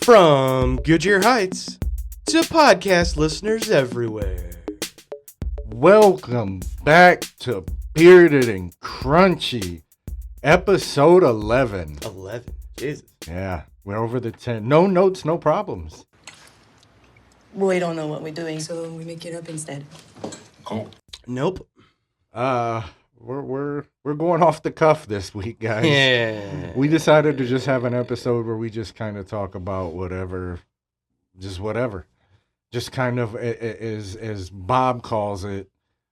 From Goodyear Heights to podcast listeners everywhere. Welcome back to Bearded and Crunchy, episode 11. 11. Jesus. Yeah, we're over the 10. No notes, no problems. We don't know what we're doing, so we make it up instead. Nope. We're going off the cuff this week, guys. Yeah. We decided to just have an episode where we just kind of talk about whatever. Just kind of, as Bob calls it,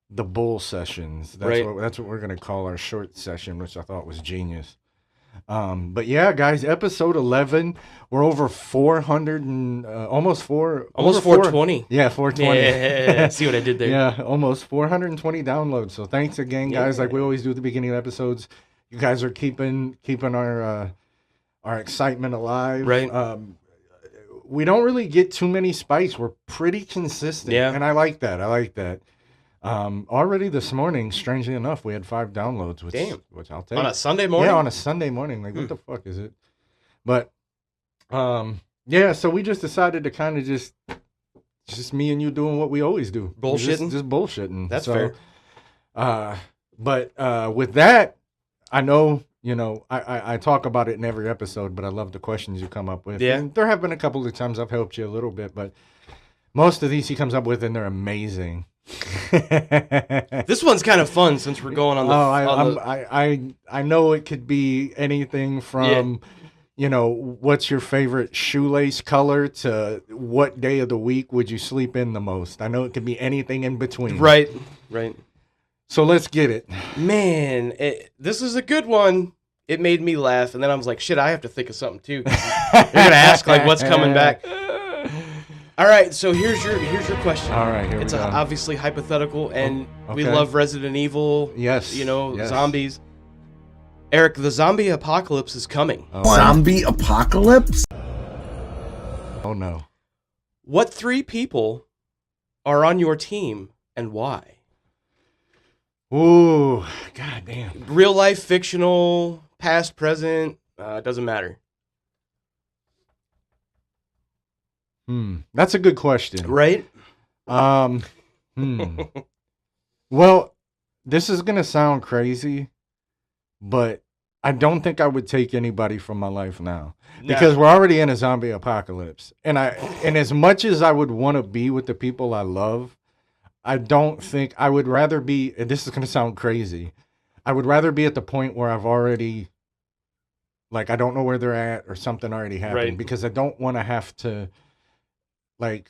the bull sessions. That's what we're going to call our short session, which I thought was genius. But yeah, guys, episode 11, we're over 400 and almost 420. Yeah, 420. Yeah, see what I did there? Yeah, almost 420 downloads. So thanks again, guys. Like we always do at the beginning of episodes, you guys are keeping our excitement alive. Right. We don't really get too many spikes. We're pretty consistent. Yeah. And I like that. Already this morning, strangely enough, we had 5 downloads, which I'll take. On a Sunday morning? Yeah, on a Sunday morning. Like, what the fuck is it? But, yeah, so we just decided to kind of just me and you doing what we always do. Bullshitting? Just bullshitting. That's fair. But with that, I know, I talk about it in every episode, but I love the questions you come up with. Yeah. And there have been a couple of times I've helped you a little bit, but most of these he comes up with, and they're amazing. This one's kind of fun since we're going on the. I know it could be anything from, what's your favorite shoelace color to what day of the week would you sleep in the most. I know it could be anything in between. Right. So let's get it. Man, this is a good one. It made me laugh, and then I was like, shit, I have to think of something too. You're gonna ask like what's coming back. All right, so here's your question. All right, here it's we go. obviously hypothetical, and we Okay. love Resident Evil. Yes. Yes. Zombies. Eric, the zombie apocalypse is coming. Zombie apocalypse? Oh no. What 3 people are on your team and why? Ooh, goddamn. Real life, fictional, past, present, doesn't matter. That's a good question. Right? Well, this is gonna sound crazy, but I don't think I would take anybody from my life now because we're already in a zombie apocalypse, and as much as I would want to be with the people I love, I don't think I would rather be. And this is gonna sound crazy. I would rather be at the point where I've already, like, I don't know where they're at or something already happened, Right. because I don't want to have to. Okay,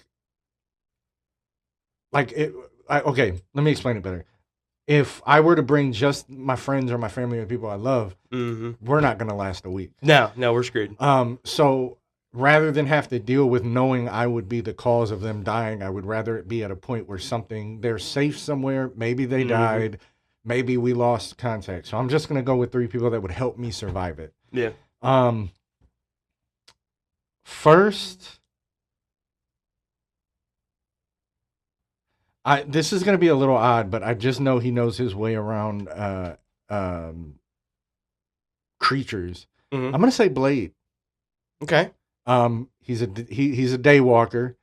let me explain it better. If I were to bring just my friends or my family or people I love, we're not going to last a week. No, we're screwed. So rather than have to deal with knowing I would be the cause of them dying, I would rather it be at a point where they're safe somewhere. Maybe they died. Maybe we lost contact. So I'm just going to go with 3 people that would help me survive it. Yeah. First, this is going to be a little odd, but I just know he knows his way around creatures. I'm going to say Blade. Okay. He's a day walker.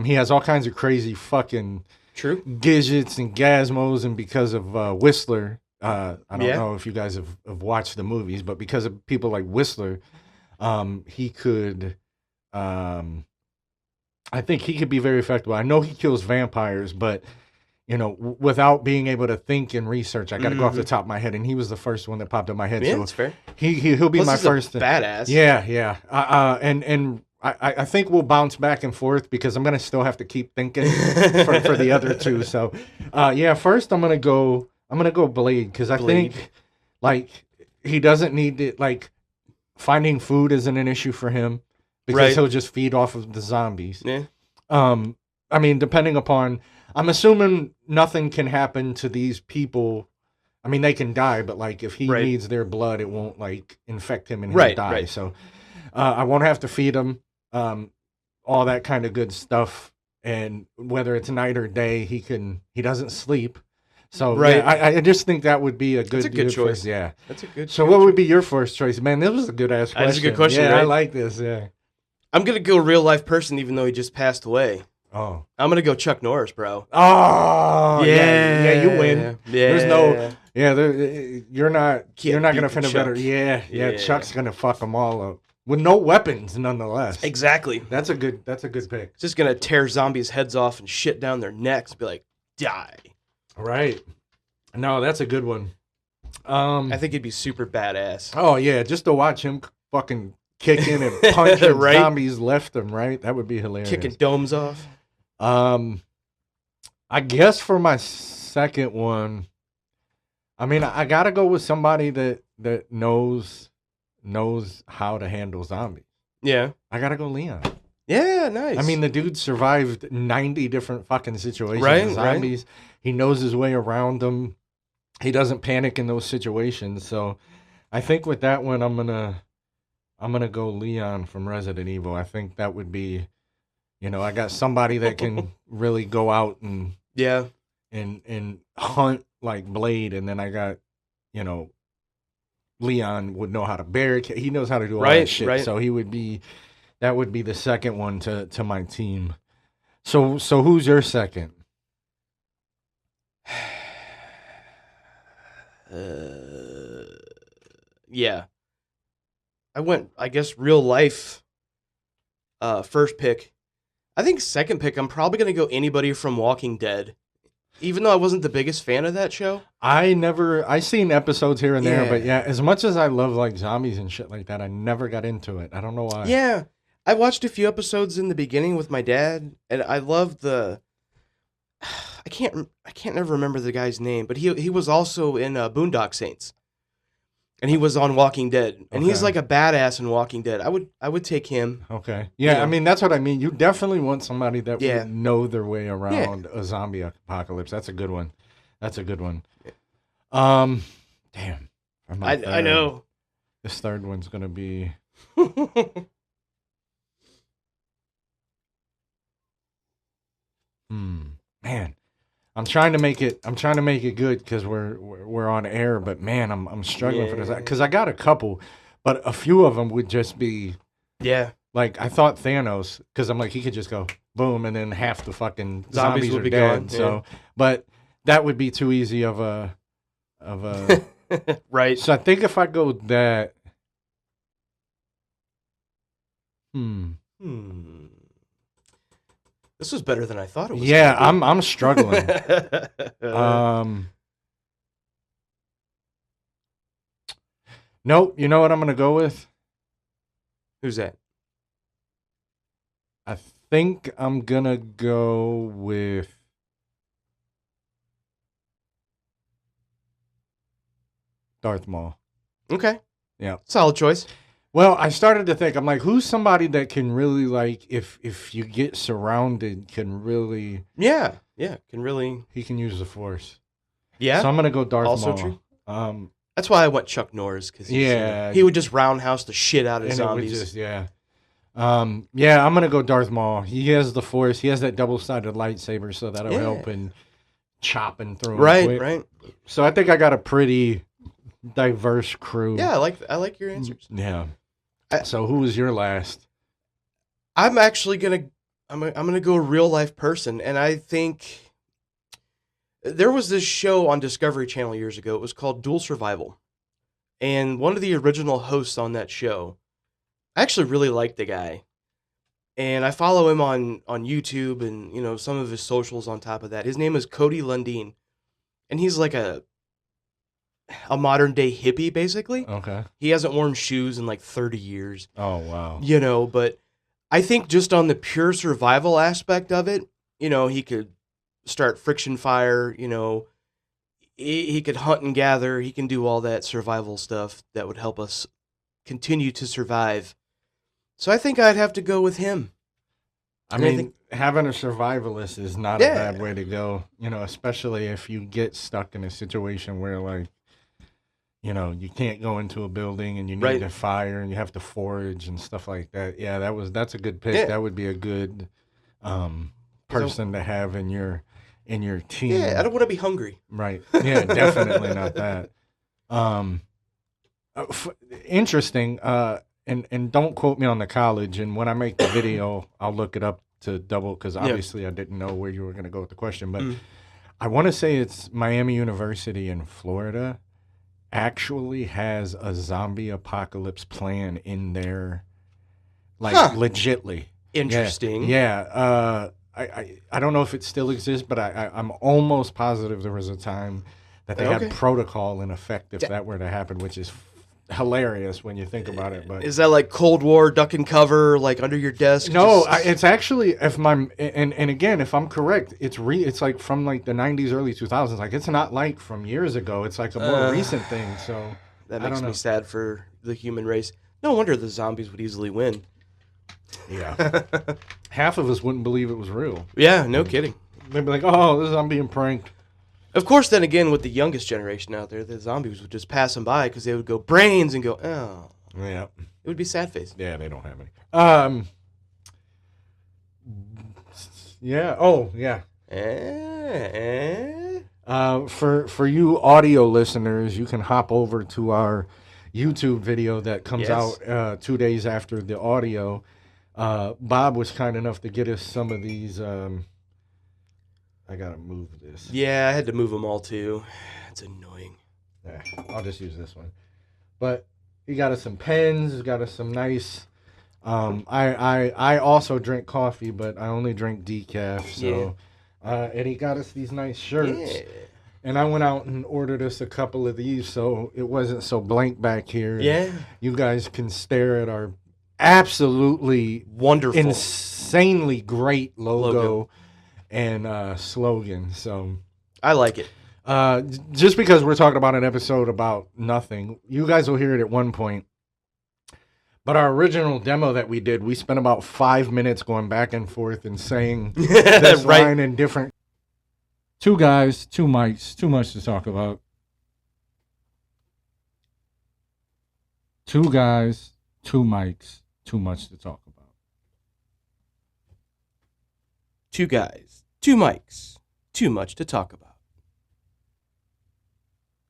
He has all kinds of crazy fucking True. gadgets and gizmos, and because of Whistler, I don't know if you guys have watched the movies, but because of people like Whistler, he could. I think he could be very effective. I know he kills vampires, but without being able to think and research, I got to go off the top of my head, and he was the first one that popped in my head. Yeah, so that's fair. He'll be Plus, my he's first. a badass. Yeah. And I think we'll bounce back and forth because I'm gonna still have to keep thinking for the other 2. So, first I'm gonna go Blade because I think he doesn't need it. Like, finding food isn't an issue for him because he'll just feed off of the zombies. Yeah. I mean, depending upon, I'm assuming nothing can happen to these people. I mean, they can die, but like if he needs their blood, it won't like infect him and he'll die. Right. So I won't have to feed him. All that kind of good stuff. And whether it's night or day, he doesn't sleep. So yeah, I just think that would be a good choice. First, yeah, that's a good. So what would be your first choice, man? This was a good ass question. That's a good question. Yeah, right? I like this. Yeah. I'm gonna go real life person, even though he just passed away. Oh. I'm gonna go Chuck Norris, bro. Oh, yeah, you win. Yeah. There's no, you're not Can't gonna beat find a Chuck. better. Yeah, Yeah. Chuck's gonna fuck them all up with no weapons, nonetheless. Exactly. That's a good pick. Just gonna tear zombies' heads off and shit down their necks. Be like, die. Right. No, that's a good one. I think he'd be super badass. Oh yeah, just to watch him fucking kicking and punching Right? zombies left and right, that would be hilarious. Kicking domes off. I guess for my second one, I mean, I gotta go with somebody that knows how to handle zombies. Yeah. I gotta go Leon. Yeah, nice. I mean, the dude survived 90 different fucking situations Right, with zombies. He knows his way around them. He doesn't panic in those situations. So I think with that one, I'm gonna go Leon from Resident Evil. I think that would be, I got somebody that can really go out and yeah. and hunt like Blade, and then I got, Leon would know how to barricade. He knows how to do all that Right, shit. right. So that would be the second one to my team. So who's your second? Yeah. I went, I guess, real life first pick. I think second pick, I'm probably going to go anybody from Walking Dead. Even though I wasn't the biggest fan of that show. I seen episodes here and there, Yeah. but yeah, as much as I love like zombies and shit like that, I never got into it. I don't know why. Yeah. I watched a few episodes in the beginning with my dad, and I loved the... I can't never remember the guy's name, but he was also in Boondock Saints. And he was on Walking Dead. And he's Okay. like a badass in Walking Dead. I would take him. Okay. Yeah, Yeah. I mean that's what I mean. You definitely want somebody that Yeah. would know their way around a zombie apocalypse. That's a good one. Damn. For my I third, know. This third one's gonna be man. I'm trying to make it good because we're on air, but man, I'm struggling for this Yeah. because I got a couple, but a few of them would just be Yeah. like I thought Thanos because I'm like he could just go boom and then half the fucking zombies would are be dead. gone, So, but that would be too easy of a. Right. So I think if I go that, This was better than I thought it was. yeah, gonna I'm struggling. be. Nope. You know what I'm gonna go with? Who's that? I think I'm gonna go with Darth Maul. Okay. Yeah. Solid choice. Well, I started to think, I'm like, who's somebody that can really like, if you get surrounded, can really, Yeah. Yeah. Can really. he can use the Force. Yeah. So I'm gonna go Darth Also Maul. true. That's why I went Chuck Norris because Yeah. he would just roundhouse the shit out of And it would zombies. just, yeah. Yeah, I'm gonna go Darth Maul. He has the Force. He has that double-sided lightsaber, so that'll Yeah. help in chopping through. 'em Right. quick. Right. So I think I got a pretty diverse crew. Yeah. I like your answers. Yeah. I- So who was your last? I'm actually I'm gonna go real life person, and I think there was this show on Discovery Channel years ago. It was called Dual Survival, and one of the original hosts on that show, I actually really liked the guy, and I follow him on YouTube and some of his socials. On top of that, his name is Cody Lundeen, and he's like a modern day hippie basically. Okay. He hasn't worn shoes in like 30 years. Oh wow. But I think just on the pure survival aspect of it, he could start friction fire, he could hunt and gather, he can do all that survival stuff that would help us continue to survive. So I think I'd have to go with him. I And I mean, think- having a survivalist is not Yeah. a bad way to go, especially if you get stuck in a situation where, like, you can't go into a building and you need Right. to fire and you have to forage and stuff like that. Yeah, that's a good pick. Yeah. That would be a good person to have in your team. Yeah, I don't want to be hungry. Right. Yeah, definitely not that. Interesting. and don't quote me on the college. And when I make the video, I'll look it up to double because obviously I didn't know where you were going to go with the question. But I want to say it's Miami University in Florida actually has a zombie apocalypse plan in there, like legitly. Interesting. Yeah. I don't know if it still exists, but I'm almost positive there was a time that they had protocol in effect if that were to happen, which is hilarious when you think about it. But is that like Cold War duck and cover, like under your desk? no, it's actually and again, if I'm correct, it's like from like the 90s, early 2000s. Like it's not like from years ago. It's like a more recent thing. So that makes me sad for the human race. No wonder the zombies would easily win. Yeah, half of us wouldn't believe it was real. Yeah, no kidding. They'd be like, "Oh, I'm being pranked." Of course, then again, with the youngest generation out there, the zombies would just pass them by because they would go brains and go, oh. Yeah. It would be sad face. Yeah, they don't have any. Yeah. Oh, yeah. For you audio listeners, you can hop over to our YouTube video that comes out 2 days after the audio. Bob was kind enough to get us some of these. I gotta move this. Yeah, I had to move them all too. It's annoying. Yeah, I'll just use this one. But he got us some pens. He got us some nice. I also drink coffee, but I only drink decaf. So, and he got us these nice shirts. Yeah. And I went out and ordered us a couple of these, so it wasn't so blank back here. Yeah, you guys can stare at our absolutely wonderful, insanely great logo. And slogan. So I like it. Just because we're talking about an episode about nothing, you guys will hear it at one point. But our original demo that we did, we spent about 5 minutes going back and forth and saying this line in different. 2 guys, 2 mics, too much to talk about. 2 guys, 2 mics, too much to talk about. 2 guys, 2 mics, too much to talk about.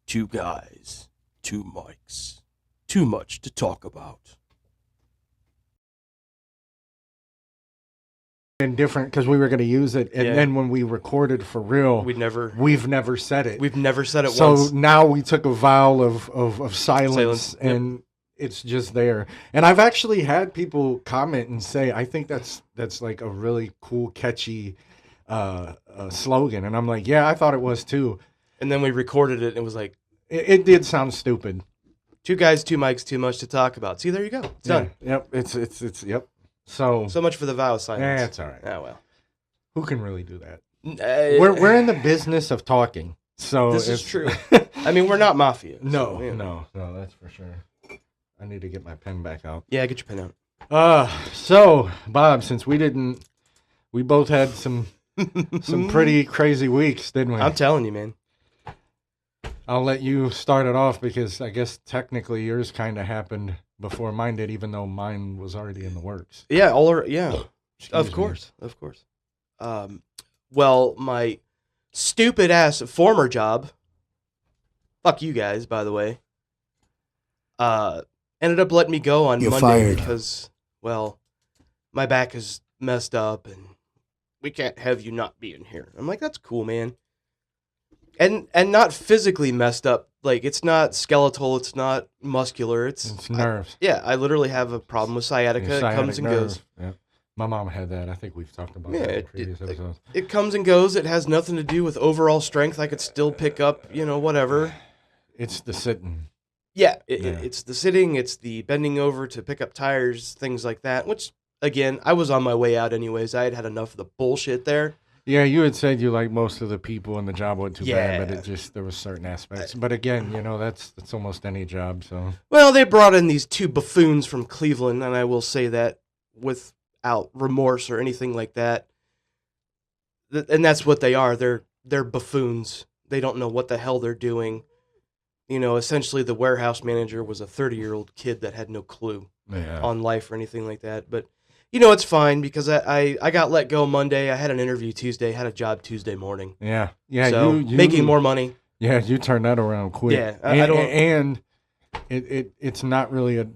2 guys, 2 mics, too much to talk about. And different because we were going to use it, and then when we recorded for real, we've never said it. We've never said it so once. So now we took a vow of silence. And it's just there. And I've actually had people comment and say, I think that's like a really cool, catchy slogan. And I'm like, yeah, I thought it was too. And then we recorded it and it was like, it did sound stupid. 2 guys, 2 mics, too much to talk about. See, there you go. It's done. Yep. It's yep. So much for the vow of silence. Yeah, it's all right. Oh, well. Who can really do that? We're in the business of talking. So this is true. I mean, we're not mafia. No, that's for sure. I need to get my pen back out. Yeah, get your pen out. So Bob, since we both had some pretty crazy weeks, didn't we? I'm telling you, man. I'll let you start it off because I guess technically yours kind of happened before mine did, even though mine was already in the works. Yeah, of course. Well, my stupid ass former job. Fuck you guys, by the way. Ended up letting me go on Monday fired. Because, well, my back is messed up and we can't have you not be in here. I'm like, that's cool, man. And not physically messed up. Like, it's not skeletal, it's not muscular, it's nerves. I literally have a problem with sciatica. It comes and goes. Yeah. My mom had that. I think we've talked about that in previous episodes. It comes and goes. It has nothing to do with overall strength. I could still pick up, whatever. It's the sitting. Yeah, it's the sitting, it's the bending over to pick up tires, things like that, which, again, I was on my way out anyways. I had enough of the bullshit there. Yeah, you had said you like most of the people and the job wasn't too bad, but there was certain aspects. But again, that's almost any job, so. Well, they brought in these 2 buffoons from Cleveland, and I will say that without remorse or anything like that. And that's what they are. They're buffoons. They don't know what the hell they're doing. Essentially the warehouse manager was a 30-year-old kid that had no clue on life or anything like that. But, it's fine because I got let go Monday. I had an interview Tuesday, had a job Tuesday morning. Yeah. So you making more money. Yeah, you turned that around quick. Yeah. And it's not really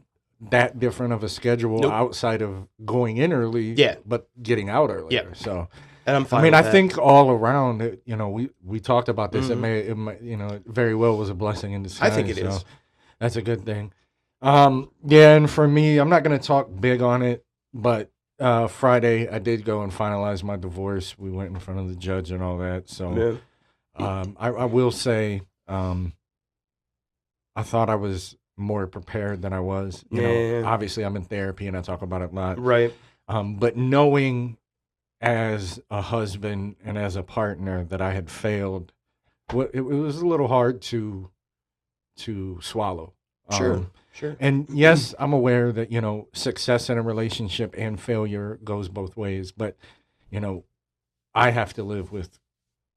that different of a schedule Nope. outside of going in early, Yeah. but getting out earlier. Yeah. So, And I'm fine. I mean, with I that. think all around, you know, we talked about this. Mhm. It may, you know, it very well was a blessing in disguise. I think it is. That's a good thing. Yeah, and for me, I'm not going to talk big on it, but Friday I did go and finalize my divorce. We went in front of the judge and all that. So, Yeah. I will say, I thought I was more prepared than I was. You know, Yeah. obviously I'm in therapy and I talk about it a lot. Right. But knowing as a husband and as a partner that I had failed, it was a little hard to swallow. Sure. Sure. And yes, I'm aware that, you know, success in a relationship and failure goes both ways, but, you know, I have to live with,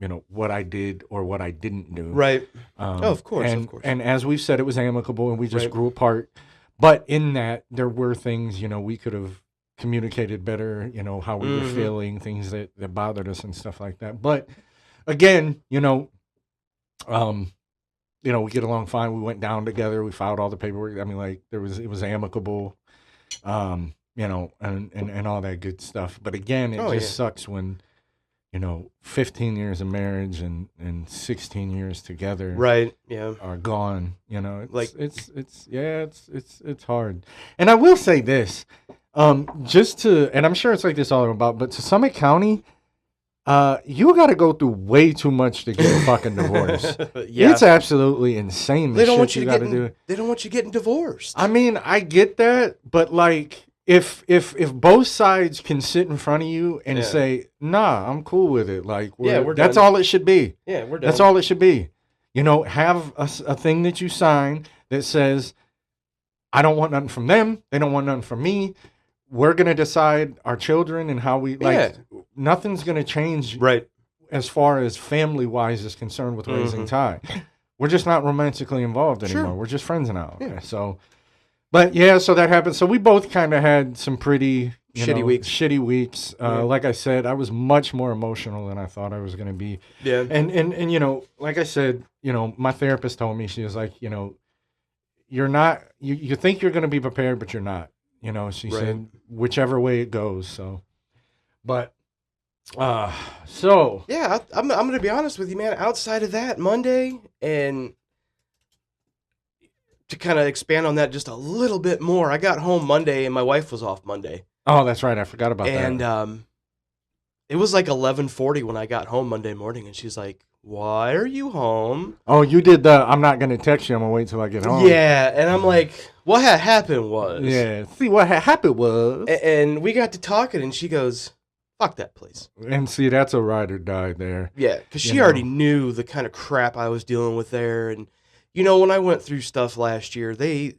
you know, what I did or what I didn't do. Right. Of course, and, of course. And as we've said, it was amicable and we just Right. grew apart. But in that, there were things, you know, we could have communicated better, you know, how we were Mhm. feeling, things that bothered us and stuff like that. But again, you know, we get along fine. We went down together. We filed all the paperwork. I mean, like it was amicable, you know, and all that good stuff. But again, it Oh, just yeah. sucks when, you know, 15 years of marriage and 16 years together Right. Yeah. are gone. You know, it's hard. And I will say this, and I'm sure it's like this all about, but to Summit County, you got to go through way too much to get a fucking divorce. Yeah. It's absolutely insane. The They don't shit want you you to got get. to do. They don't want you getting divorced. I mean, I get that, but like, if both sides can sit in front of you and Yeah. say, "Nah, I'm cool with it," like, We're that's done. all it should be. Yeah, we're done. That's all it should be. You know, have a thing that you sign that says, "I don't want nothing from them. They don't want nothing from me. We're gonna decide our children and how we like." Yeah. Nothing's gonna change Right. as far as family wise is concerned with raising Mhm. Ty. We're just not romantically involved anymore. Sure. We're just friends now. Yeah. So, but yeah, so that happened. So we both kind of had some pretty Shitty weeks. Shitty weeks. Yeah. Like I said, I was much more emotional than I thought I was going to be. Yeah. And you know, like I said, you know, my therapist told me, she was like, you know, you're not. You think you're going to be prepared, but you're not. You know, she Right. said whichever way it goes. So, but. So Yeah, I'm gonna be honest with you, man. Outside of that, Monday, and to kind of expand on that just a little bit more, I got home Monday and my wife was off Monday, oh, that's right, I forgot about and that. it was like 11:40 when I got home Monday morning, and she's like, "Why are you home?" Oh, you did the. I'm not gonna text you. I'm gonna wait till I get home. Yeah, and I'm like, "What had happened was," Yeah. See what happened was. and we got to talking, and she goes, "Fuck that place." And see, that's a ride or die there. Yeah, because You she know. already knew the kind of crap I was dealing with there, and you know, when I went through stuff last year, they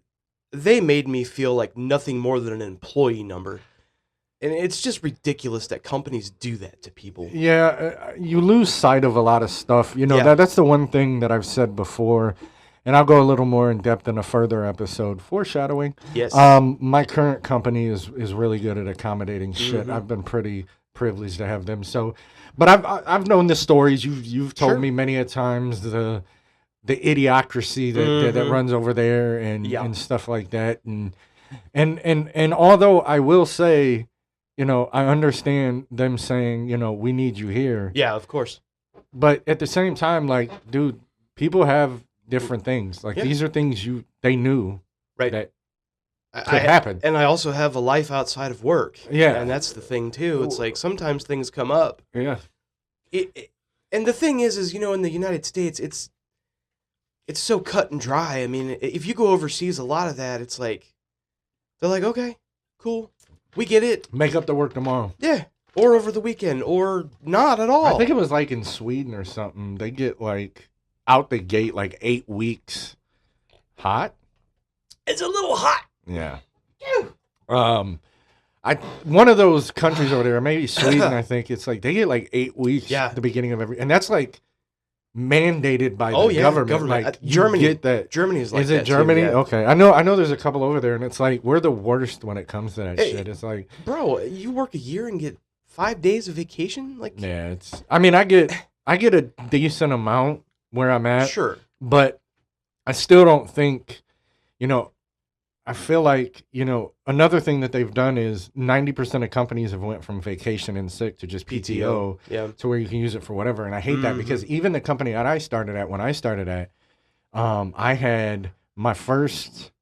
made me feel like nothing more than an employee number, and it's just ridiculous that companies do that to people. Yeah, you lose sight of a lot of stuff. You know, Yeah. that's the one thing that I've said before, and I'll go a little more in depth in a further episode. Foreshadowing. Yes. My current company is really good at accommodating shit. Mhm. I've been pretty privileged to have them. So, but I've known the stories. You've told Sure. me many a times the idiocracy that Mhm. runs over there and Yeah. and stuff like that. And although I will say, you know, I understand them saying, you know, we need you here. Yeah, of course. But at the same time, like, dude, people have different things. Like Yeah. these are things they knew Right. that I, could happen. and I also have a life outside of work. Yeah. and that's the thing too. It's like sometimes things come up. Yeah. And the thing is, you know, in the United States, it's so cut and dry. I mean, if you go overseas, a lot of that, it's like they're like, okay, cool, we get it, Make up the work tomorrow. yeah, or over the weekend, or not at all. I think it was like in Sweden or something. They get like out the gate like 8 weeks hot. it's a little hot. Yeah. One of those countries over there, maybe Sweden, I think it's like they get like 8 weeks Yeah. at the beginning of and that's like mandated by Oh, the yeah, government. government. Like you Germany. get that. Germany is like Is it that too, Germany? yeah. Okay. I know there's a couple over there and it's like we're the worst when it comes to that Hey. shit. It's like Bro, you work a year and get 5 days of vacation, like yeah, I mean I get a decent amount where I'm at. sure, But I still don't think, you know, I feel like, another thing that they've done is 90% of companies have went from vacation and sick to just PTO, Yeah. to where you can use it for whatever. And I hate that because even the company that I started at, when I started at, I had my first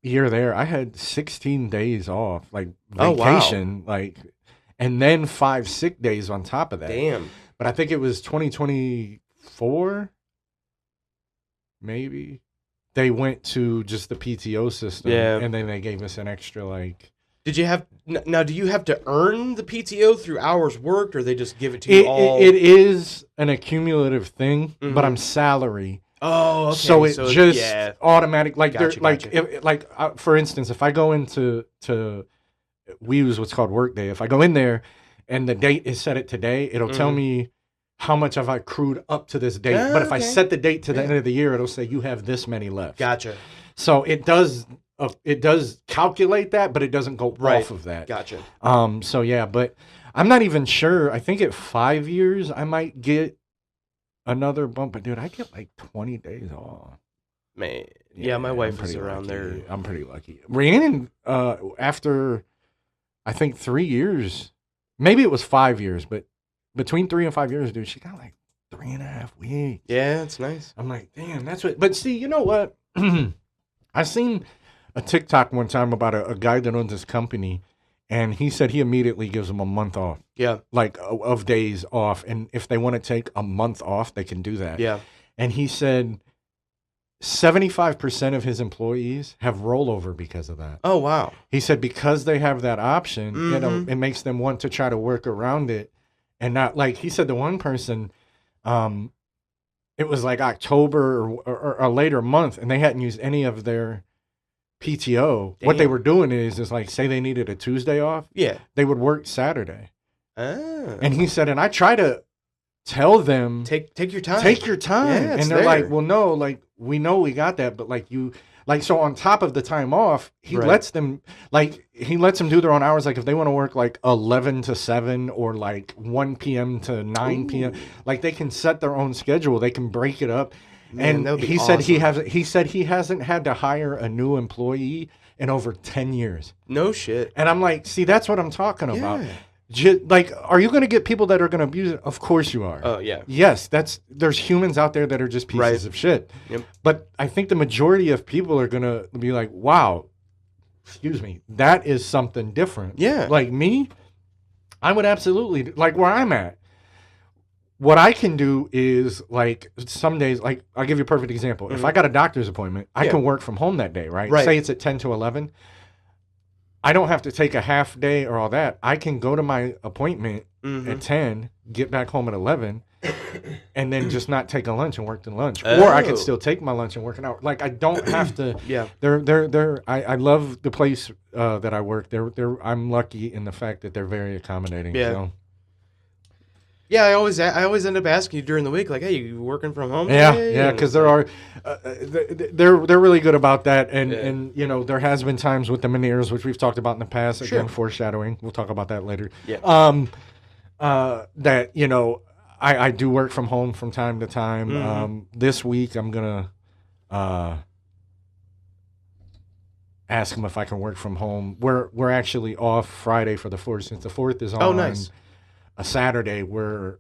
year there, I had 16 days off, like Oh, wow. vacation, and then 5 sick days on top of that. Damn. But I think it was 2024, maybe. They went to just the PTO system, Yeah. and then they gave us an extra, Did you have now? Do you have to earn the PTO through hours worked, or they just give it to you all? It is an accumulative thing, Mhm. but I'm salary. Oh, okay. So it just yeah. automatic, Gotcha. for instance, if I go into we use what's called Workday. If I go in there and the date is set at today, it'll tell me how much have I accrued up to this date. Ah, But if I okay. set the date to the end of the year, it'll say you have this many left. Gotcha. So it does calculate that, but it doesn't go Right. off of that. Gotcha. So yeah, but I'm not even sure. I think at 5 years I might get another bump, but dude, I get like 20 days off. Man, yeah, my I'm wife is pretty around lucky. there. I'm pretty lucky. Rhiannon, after I think 3 years, maybe it was 5 years, but between 3 and 5 years, dude, she got like 3.5 weeks. Yeah, it's nice. I'm like, damn, that's what. But see, you know what? I seen a TikTok one time about a guy that owns this company, and he said he immediately gives them a month off, Yeah, like of days off, and if they want to take a month off, they can do that. yeah. And he said 75% of his employees have rollover because of that. Oh, wow. He said because they have that option, Mhm. it makes them want to try to work around it, and not like he said. The one person, it was like October or a later month, and they hadn't used any of their PTO. What they Damn. were doing is like, say they needed a Tuesday off, Yeah. they would work Saturday. Ah. And he said, and I try to tell them, Take your time. take your time. Yeah, it's and they're like, there. well, no, like we know we got that, but so on top of the time off, he Right. lets them do their own hours. Like if they want to work like 11 to 7 or like 1 p.m. to 9 p.m., like they can set their own schedule. They can break it up. Man, that would And be he said awesome. he said he hasn't had to hire a new employee in over 10 years. No shit. And I'm like, see, that's what I'm talking about. Yeah. Like, are you going to get people that are going to abuse it? Of course you are. Oh, yeah. Yes, there's humans out there that are just pieces Right. of shit. Yep. But I think the majority of people are going to be like, wow, excuse me, that is something different. Yeah. Like me, I would absolutely, like where I'm at, what I can do is like some days, like I'll give you a perfect example. If I got a doctor's appointment, I Yeah. can work from home that day, right? Right. Say it's at 10 to 11. I don't have to take a half day or all that. I can go to my appointment at 10, get back home at 11, and then just not take a lunch and work the lunch. Or I Oh. can still take my lunch and work an hour. Like I don't have to. Yeah. I love the place that I work. I'm lucky in the fact that they're very accommodating. Yeah. So. Yeah, I always end up asking you during the week, like, "Hey, you working from home?" Yeah, today?" yeah, And because it's there like, are, they're really good about that, and Yeah. and there has been times with the Menieres, which we've talked about in the past. Again, Sure. foreshadowing. We'll talk about that later. Yeah. That I do work from home from time to time. Mhm. This week I'm gonna ask them if I can work from home. We're actually off Friday for the 4th, since the 4th is on. Oh, nice. A Saturday. We're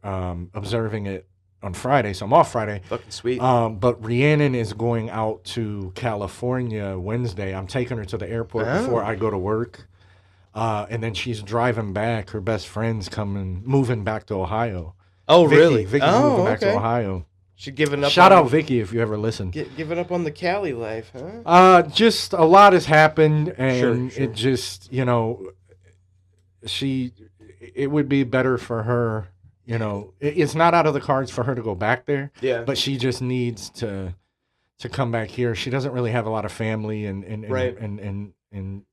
observing it on Friday, so I'm off Friday. Fucking sweet. But Rhiannon is going out to California Wednesday. I'm taking her to the airport before I go to work. And then she's driving back. Her best friend's moving back to Ohio. Oh, Vicky, really? Vicky's Oh, moving back to okay. Ohio. She giving up. Shout on, out Vicky if you ever listen. giving up on the Cali life, huh? Just a lot has happened, and Sure. it just, it would be better for her. It's not out of the cards for her to go back there. Yeah. But she just needs to come back here. She doesn't really have a lot of family and Right. and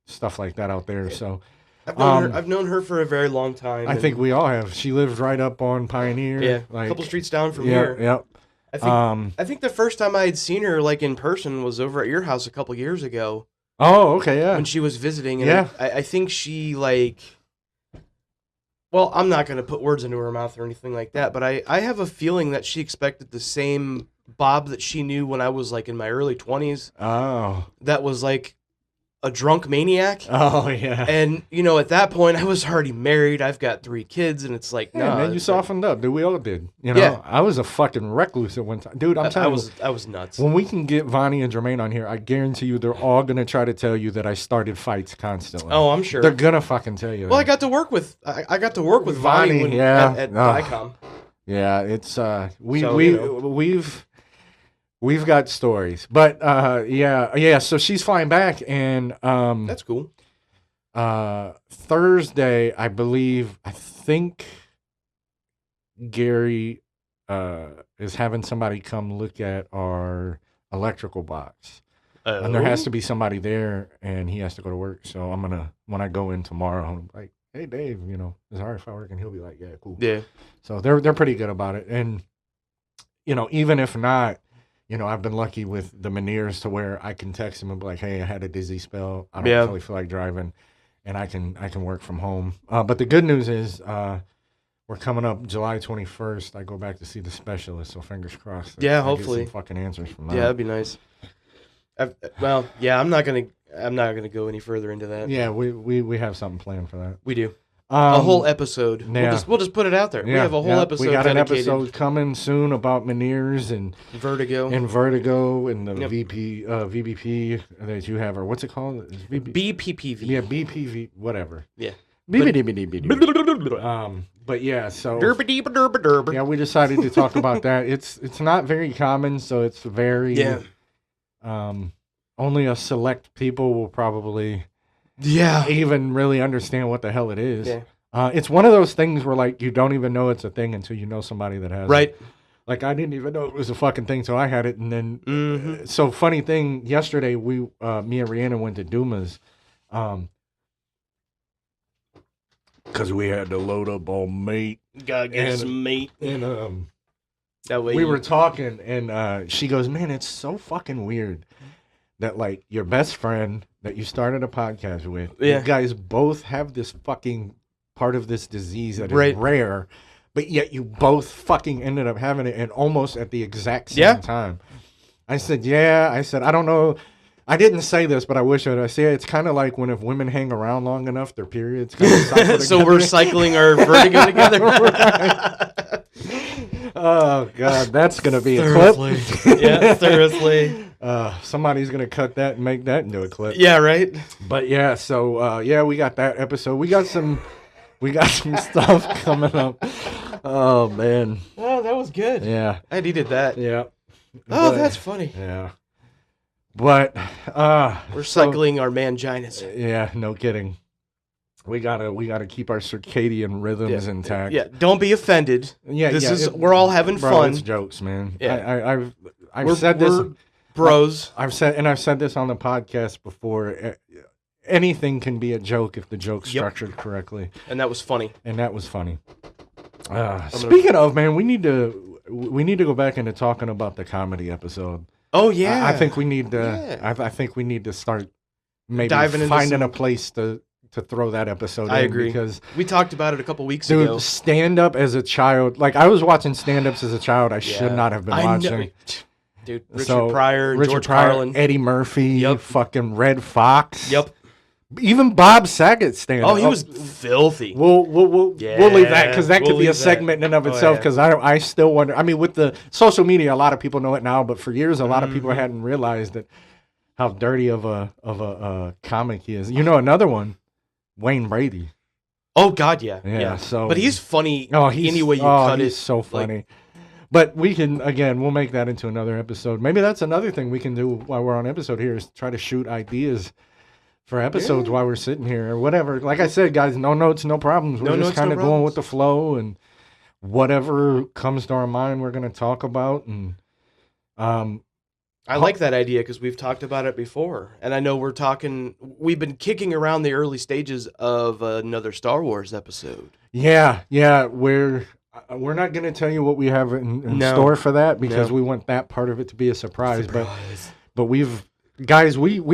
stuff like that out there. So I've known her for a very long time. I and- think we all have. She lives right up on Pioneer. yeah, a like couple streets down from yeah, here. yeah. I think the first time I had seen her like in person was over at your house a couple years ago Oh, okay, yeah. when she was visiting. And Yeah. I think she like. Well, I'm not going to put words into her mouth or anything like that, but I have a feeling that she expected the same Bob that she knew when I was like in my early 20s. Oh. That was like a drunk maniac. Oh, yeah. And, you know, at that point, I was already married. I've got 3 kids, and it's like, Yeah, no. man, you softened up, dude. We all did. You know, Yeah. I was a fucking recluse at one time. Dude, I'm telling you. I was nuts. When we can get Vonnie and Jermaine on here, I guarantee you they're all going to try to tell you that I started fights constantly. Oh, I'm sure. They're going to fucking tell you Well, I that. got to work with Vonnie Vonnie, when, yeah. at Ugh. Vicom. Yeah, it's we've got stories. But yeah, so she's flying back and That's cool. Thursday, I think Gary is having somebody come look at our electrical box. And there has to be somebody there, and he has to go to work. So when I go in tomorrow, I'm like, hey, Dave, you know, is it all right if I work? And he'll be like, yeah, cool. Yeah. So they're pretty good about it. And, you know, even if not, you know, I've been lucky with the Menieres to where I can text him and be like, hey, I had a dizzy spell. I don't really feel like driving, and I can work from home. But the good news is we're coming up July 21st. I go back to see the specialist, so fingers crossed. Yeah, I hopefully. get some fucking answers from that. Yeah, that'd be nice. I'm not gonna go any further into that. Yeah, we have something planned for that. We do. A whole episode. Yeah. We'll just put it out there. We have a whole episode We got an dedicated. episode coming soon about Menieres and Vertigo. Vertigo and the Yep. VBP that you have, or what's it called? It's BPPV. Yeah, BPV, whatever. Yeah. But yeah, so Derba-derba-derba-derba. yeah, we decided to talk about that. It's not very common, so it's very Yeah. only a select people will probably Yeah. even really understand what the hell it is. Yeah. It's one of those things where like you don't even know it's a thing until you know somebody that has it. Right. Like I didn't even know it was a fucking thing till I had it, and then Mhm. so funny thing. Yesterday me and Rihanna went to Dumas, because we had to load up on meat, Gotta get And- some meat. and That way we were talking, and she goes, "Man, it's so fucking weird that like your best friend that you started a podcast with, Yeah. you guys both have this fucking part of this disease that is Right. rare, but yet you both fucking ended up having it and almost at the exact same Yeah. time." I said, "Yeah." I said, "I don't know." I didn't say this, but I wish I said it's kind of like when if women hang around long enough, their periods kind of cycle So we're together. cycling our Vertigo together. Oh god, that's gonna be a clip. Yeah, seriously. Somebody's gonna cut that and make that into a clip. Yeah, right. But yeah, so yeah, we got that episode. We got some stuff coming up. Oh man, Oh, that was good. yeah, I needed that. yeah. Oh, But- that's funny. yeah. But We're cycling our manginas. yeah, no kidding. We gotta keep our circadian rhythms intact. Yeah, don't be offended. yeah. This yeah, is we're all having bro, fun. It's jokes, man. Yeah. I've We're- said this. we're bros. I've said this on the podcast before. Anything can be a joke if the joke's Yep. structured correctly, And that was funny. and that was funny. Speaking of, man, we need to go back into talking about the comedy episode. Oh yeah. I think we need to. Yeah. I think we need to start maybe Diving into finding some- a place to throw that episode. I in agree. because we talked about it a couple weeks dude, ago. stand up as a child. Like I was watching stand ups as a child. I should Yeah. not have been I know- watching. Dude, Richard So, Pryor, and Richard George Pryor, Carlin. Eddie Murphy, Yep. fucking Red Fox. Yep. Even Bob Saget stand up. Oh, he was filthy. We'll leave that because that we'll could be a leave that. segment in and of Oh, itself. yeah. Because I still wonder. I mean, with the social media, a lot of people know it now, but for years, a lot of people hadn't realized that how dirty of a comic he is. You know, another one, Wayne Brady. Oh God, yeah. Yeah, so- but he's funny. Oh, he's any way you cut he's it. so like- funny. But we can we'll make that into another episode. Maybe that's another thing we can do while we're on episode here is try to shoot ideas for episodes while we're sitting here or whatever. Like I said, guys, no notes, no problems. We're No just notes, no kind of going problems. with the flow and whatever comes to our mind, we're going to talk about. And I like that idea because we've talked about it before, and I know we've been kicking around the early stages of another Star Wars episode. yeah, we're not going to tell you what we have in No. store for that because No. we want that part of it to be a surprise. But we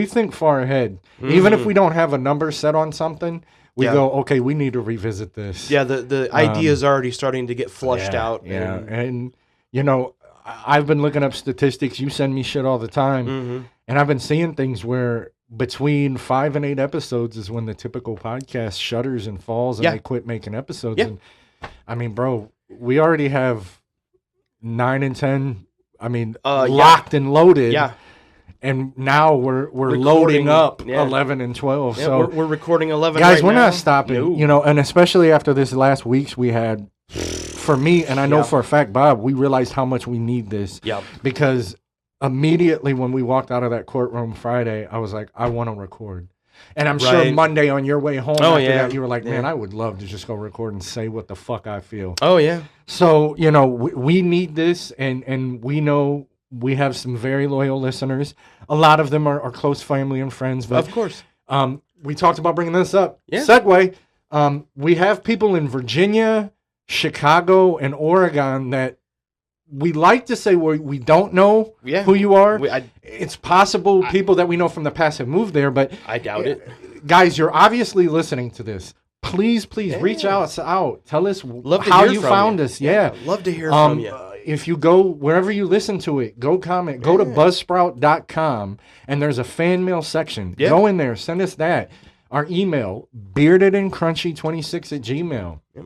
think far ahead. Even if we don't have a number set on something, we Yeah. go, okay, we need to revisit this. Yeah, the idea's already starting to get flushed out. Yeah, and- and you know, I've been looking up statistics. You send me shit all the time. Mm-hmm. And I've been seeing things where between 5 and 8 episodes is when the typical podcast shutters and falls and Yeah. they quit making episodes. Yeah. And I mean, bro, we already have 9 and 10. I mean, locked and loaded. Yeah. And now we're Recording, loading up yeah. 11 and 12. Yeah, so we're recording 11 guys, right we're now. not stopping. No. You know, and especially after this last week's we had, for me, and I know Yeah. for a fact, Bob, we realized how much we need this. Yeah. Because immediately when we walked out of that courtroom Friday, I was like, I want to record. And I'm sure Right. Monday on your way home Oh, after yeah. that, you were like, man, Yeah. I would love to just go record and say what the fuck I feel. Oh, yeah. So, you know, we need this, and we know we have some very loyal listeners. A lot of them are close family and friends. But Of course. we talked about bringing this up. Yeah. Segue. We have people in Virginia, Chicago, and Oregon that we like to say we don't know Yeah. who you are. I It's possible people that we know from the past have moved there, but doubt it. guys, you're obviously listening to this. Please reach Yeah. out. Tell us Love to how hear you from found you. us. Yeah. Love to hear from you. If you go wherever you listen to it, go comment. Go to Yeah. buzzsprout.com and there's a fan mail section. Yeah. Go in there, send us that. Our email, beardedandcrunchy26@gmail. Yep.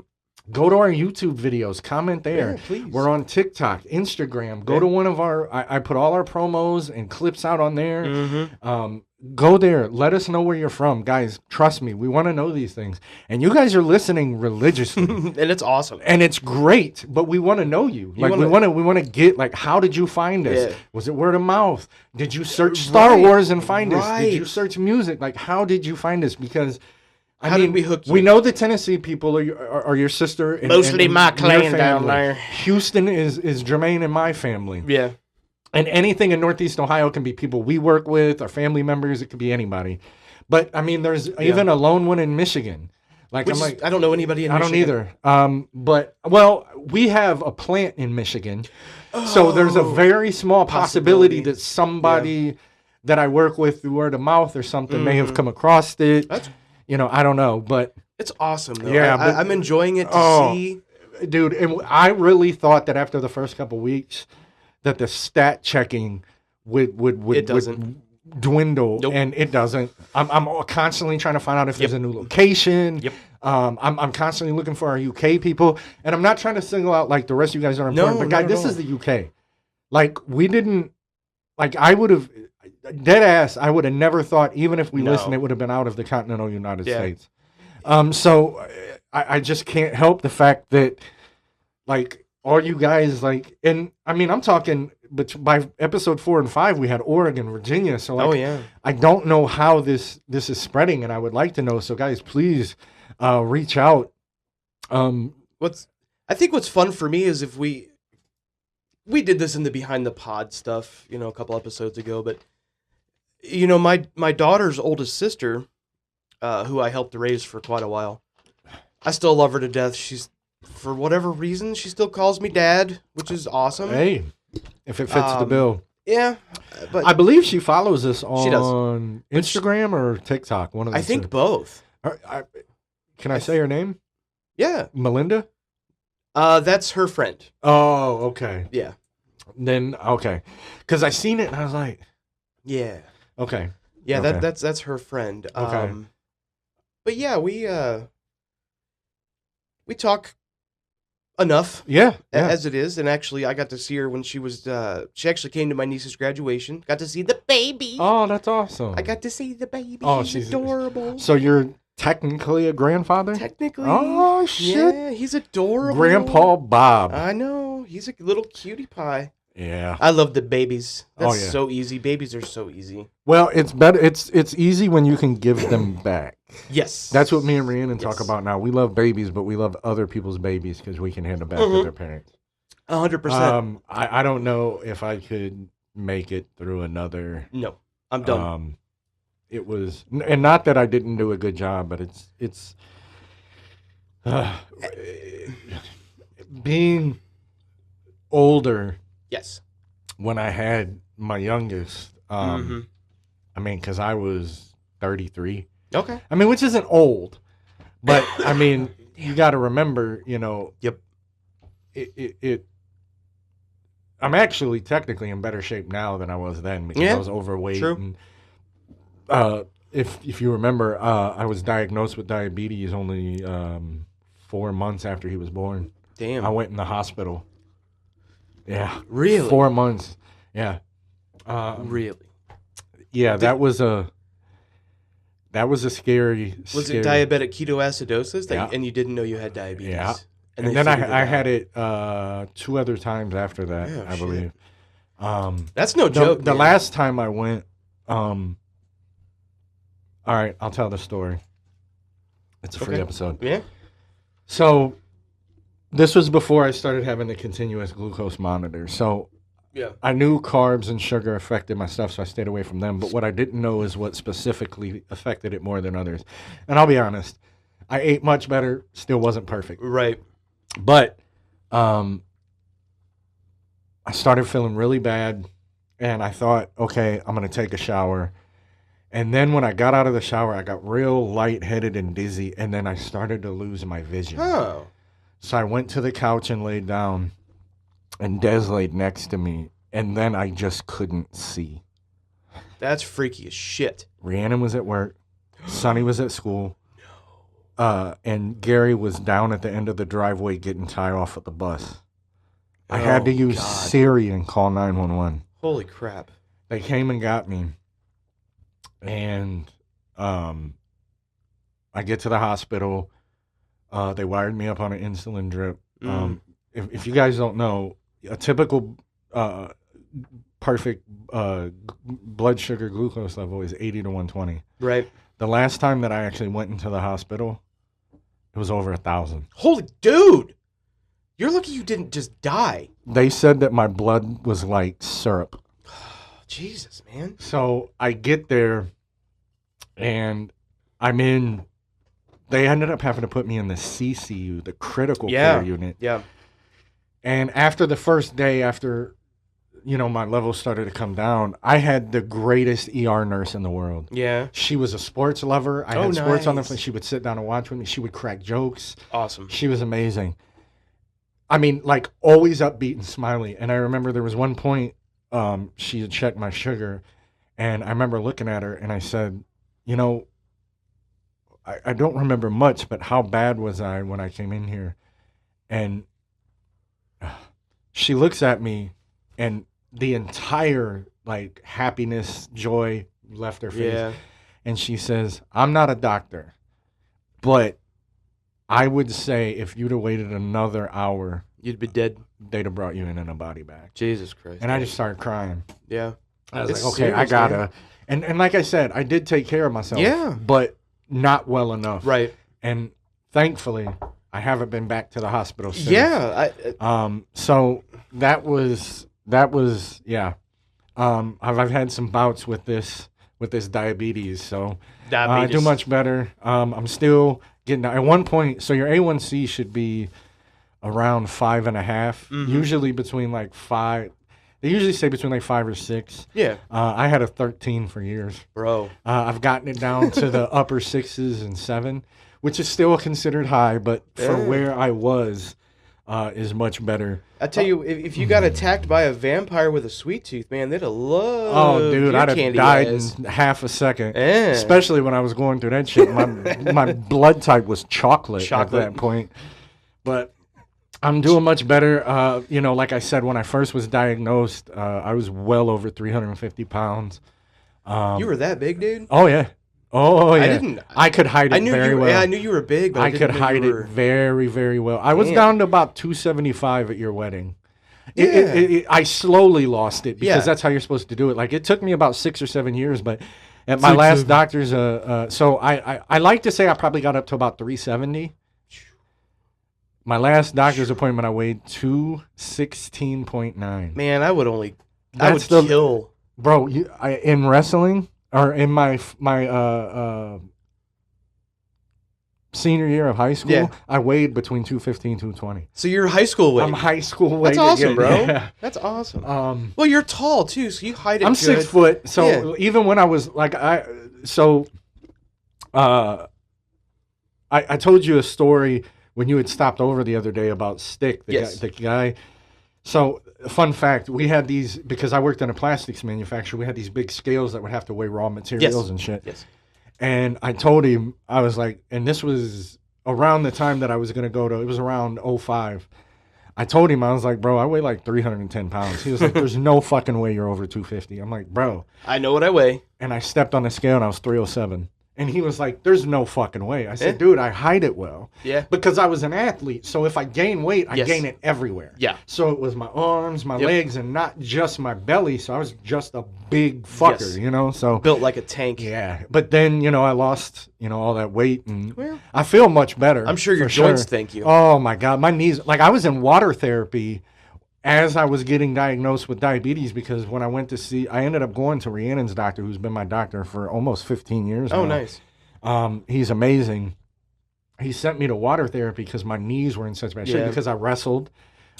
Go to our YouTube videos, comment there. Yeah, please. We're on TikTok, Instagram. Go Yeah. to one of our, I put all our promos and clips out on there. Mm-hmm. Go there. Let us know where you're from. Guys, trust me, we want to know these things. And you guys are listening religiously. And it's awesome. And it's great, but we want to know you. Like we want to get like, how did you find us? Yeah. Was it word of mouth? Did you search Star Right, Wars and find us? Did you right. search music? Like, how did you find us? Because I How mean, did we hook you? we know the Tennessee people are your sister. And, Mostly and my your clan down family. there. Houston is Jermaine and my family. Yeah. And anything in Northeast Ohio can be people we work with, our family members. It could be anybody. But I mean, there's even a lone one in Michigan. Like, Which I'm is- like, I don't know anybody in I don't Michigan. either. But well, we have a plant in Michigan, so there's a very small possibility Possibility. that somebody that I work with through word of mouth or something may have come across it. That's- You know, I don't know, but It's awesome, though. Yeah, but- I'm enjoying it to Oh. see. dude, and I really thought that after the first couple weeks that the stat checking would It doesn't. dwindle, Nope. and it doesn't. I'm constantly trying to find out if there's a new location. Yep. I'm constantly looking for our UK people, and I'm not trying to single out like the rest of you guys are important, No, but guys, not at this all. is the UK. Like we didn't, like I would have, dead ass, I would have never thought, even if we No. listened, it would have been out of the continental United Yeah. States. So I just can't help the fact that like all you guys like, and I mean I'm talking, but by episode 4 and 5 we had Oregon, Virginia. So like, Oh, yeah. I don't know how this is spreading, and I would like to know. So guys, please reach out. I think what's fun for me is if we did this in the behind the pod stuff, you know, a couple episodes ago, but you know, my daughter's oldest sister, who I helped raise for quite a while, I still love her to death. She's, for whatever reason, she still calls me dad, which is awesome. Hey, if it fits the bill. Yeah, but I believe she follows us She does. on Instagram or TikTok. One of the I think two. both. Can I say her name? Yeah, Melinda? that's her friend. Oh, okay. Yeah, Then okay, because I seen it and I was like, yeah, okay, yeah. Okay. That's her friend. Okay. But yeah, we talk enough. yeah. As it is, and actually I got to see her when she was she actually came to my niece's graduation. Got to see the baby. Oh, that's awesome. I got to see the baby. Oh, He's she's- adorable. So you're technically a grandfather? Technically. Oh, shit. Yeah, he's adorable. Grandpa Bob. I know. He's a little cutie pie. Yeah. I love the babies. That's Oh, yeah. so easy. Babies are so easy. Well, it's better. It's easy when you can give them back. Yes. That's what me and Rhiannon talk Yes. about now. We love babies, but we love other people's babies because we can hand them back to Mhm. their parents. 100%. I don't know if I could make it through another. No, I'm done. It was, and not that I didn't do a good job, but it's being older Yes. when I had my youngest. Mhm. I mean, because I was 33. Okay. I mean, which isn't old, but I mean, you got to remember, you know. Yep. It I'm actually technically in better shape now than I was then because Yeah, I was overweight. true. And if you remember, I was diagnosed with diabetes only 4 months after he was born. Damn. I went in the hospital. Yeah, Really? 4 months. Yeah, Really? yeah. That was a scary. Was scary, it diabetic ketoacidosis Yeah. and you didn't know you had diabetes? Yeah. And And they then figured I out. had it 2 other times after that, Yeah, I shit. believe. That's no The, joke. the man. last time I went, all right, I'll tell the story. It's a free Okay. episode. Yeah. So this was before I started having the continuous glucose monitor. So Yeah. I knew carbs and sugar affected my stuff, so I stayed away from them. But what I didn't know is what specifically affected it more than others. And I'll be honest, I ate much better, still wasn't perfect. Right. But I started feeling really bad, and I thought, okay, I'm going to take a shower. And then when I got out of the shower, I got real lightheaded and dizzy, and then I started to lose my vision. Oh. So I went to the couch and laid down, and Des laid next to me, and then I just couldn't see. That's freaky as shit. Rhiannon was at work, Sonny was at school, and Gary was down at the end of the driveway getting tied off at the bus. I had to Oh, use God. Siri and call 911. Holy crap. They came and got me, and I get to the hospital. They wired me up on an insulin drip. If you guys don't know, a typical perfect blood sugar glucose level is 80 to 120. Right. The last time that I actually went into the hospital, it was over 1,000. Holy dude. You're lucky you didn't just die. They said that my blood was like syrup. Oh, Jesus, man. So I get there, and I'm in. They ended up having to put me in the CCU, the critical care unit. Yeah. And after the first day, after my levels started to come down, I had the greatest ER nurse in the world. Yeah. She was a sports lover. I Oh, had sports on the nice. phone. She would sit down and watch with me. She would crack jokes. Awesome. She was amazing. I mean, like always upbeat and smiley. And I remember there was one point she had checked my sugar, and I remember looking at her and I said, I don't remember much, but how bad was I when I came in here? And she looks at me, and the entire like happiness, joy left her face. Yeah. And she says, I'm not a doctor, but I would say if you'd have waited another hour, You'd be dead. they'd have brought you in a body bag. Jesus Christ. And I just started crying. Yeah. I was It's like, okay, I serious, gotta. man. And like I said, I did take care of myself. Yeah. But not well enough. Right. And thankfully, I haven't been back to the hospital since. Yeah. So that was yeah. I've had some bouts with this diabetes, so I do much better. I'm still getting at one point. So your A1C should be around 5.5. Usually between like 5. They usually say between like 5 or 6. Yeah. I had a 13 for years. Bro. I've gotten it down to the upper 6s and 7, which is still considered high, but for Yeah. where I was, is much better. I tell you, if you got attacked by a vampire with a sweet tooth, man, they'd have loved Oh, dude, your I'd have candy died ass. in half a second. Yeah. Especially when I was going through that shit. My blood type was chocolate at that point. But I'm doing much better. Like I said, when I first was diagnosed, I was well over 350 pounds. You were that big, dude? Oh, yeah. Oh, yeah. didn't- I could hide it I knew very you. well. Yeah, I knew you were big, but I I didn't could know hide you it were... very, very well. I was Damn. down to about 275 at your wedding. Yeah. I slowly lost it because Yeah. that's how you're supposed to do it. Like it took me about 6 or 7 years, but at my last doctor's, so I like to say I probably got up to about 370. My last doctor's appointment, I weighed 216.9. Man, I would only... That's I would the- kill... Bro, in wrestling or in my senior year of high school, Yeah. I weighed between 215 and 220. So you're high school weight. I'm high school weight. That's awesome, bro. Yeah. That's awesome. Um, Well, you're tall, too, so you hide it I'm good. 6 foot, so Yeah. even when I was like, I told you a story when you had stopped over the other day about Stick, the Yes. guy. So, fun fact, we had these, because I worked in a plastics manufacturer, we had these big scales that would have to weigh raw materials and shit. Yes. And I told him, I was like, and this was around the time that I was going to go to, it was around '05. I told him, I was like, bro, I weigh like 310 pounds. He was like, there's no fucking way you're over 250. I'm like, bro. I know what I weigh. And I stepped on the scale and I was 307. And he was like, there's no fucking way. I said, dude, I hide it well. Yeah. Because I was an athlete. So if I gain weight, I Yes. gain it everywhere. Yeah. So it was my arms, my legs, and not just my belly. So I was just a big fucker, Yes. you know? So Built like a tank. yeah. But then, you know, I lost, you know, all that weight and Well, I feel much better. I'm sure your for joints thank you. Oh my God. My knees, like I was in water therapy as I was getting diagnosed with diabetes because when I went to see, I ended up going to Rhiannon's doctor, who's been my doctor for almost 15 years now. Oh, nice. He's amazing. He sent me to water therapy because my knees were in such bad shape Yeah. because I wrestled,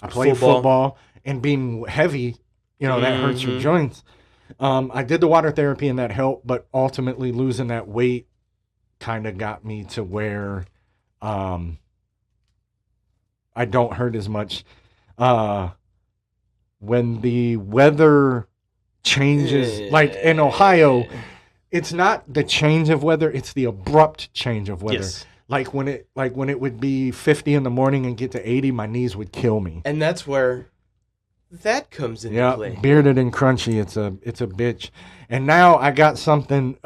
I played Football. football, and being heavy, you know, that hurts your joints. I did the water therapy and that helped, but ultimately losing that weight kind of got me to where I don't hurt as much. When the weather changes, like in Ohio, it's not the change of weather, it's the abrupt change of weather. Yes. Like when it would be 50 in the morning and get to 80, my knees would kill me. And that's where that comes into Yeah, play. bearded and crunchy, it's a bitch. And now I got something.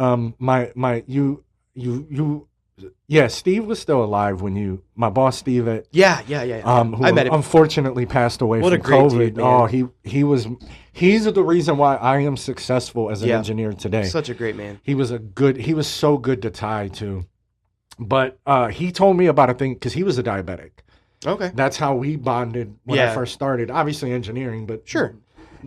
Steve was still alive when my boss Steve at Yeah. who I met him. unfortunately passed away What a from great COVID. dude, man. Oh, he's the reason why I am successful as an Yeah. engineer today. Such a great man. He was so good to tie to. But he told me about a thing because he was a diabetic. Okay. That's how we bonded when I Yeah. first started. Obviously engineering, but Sure.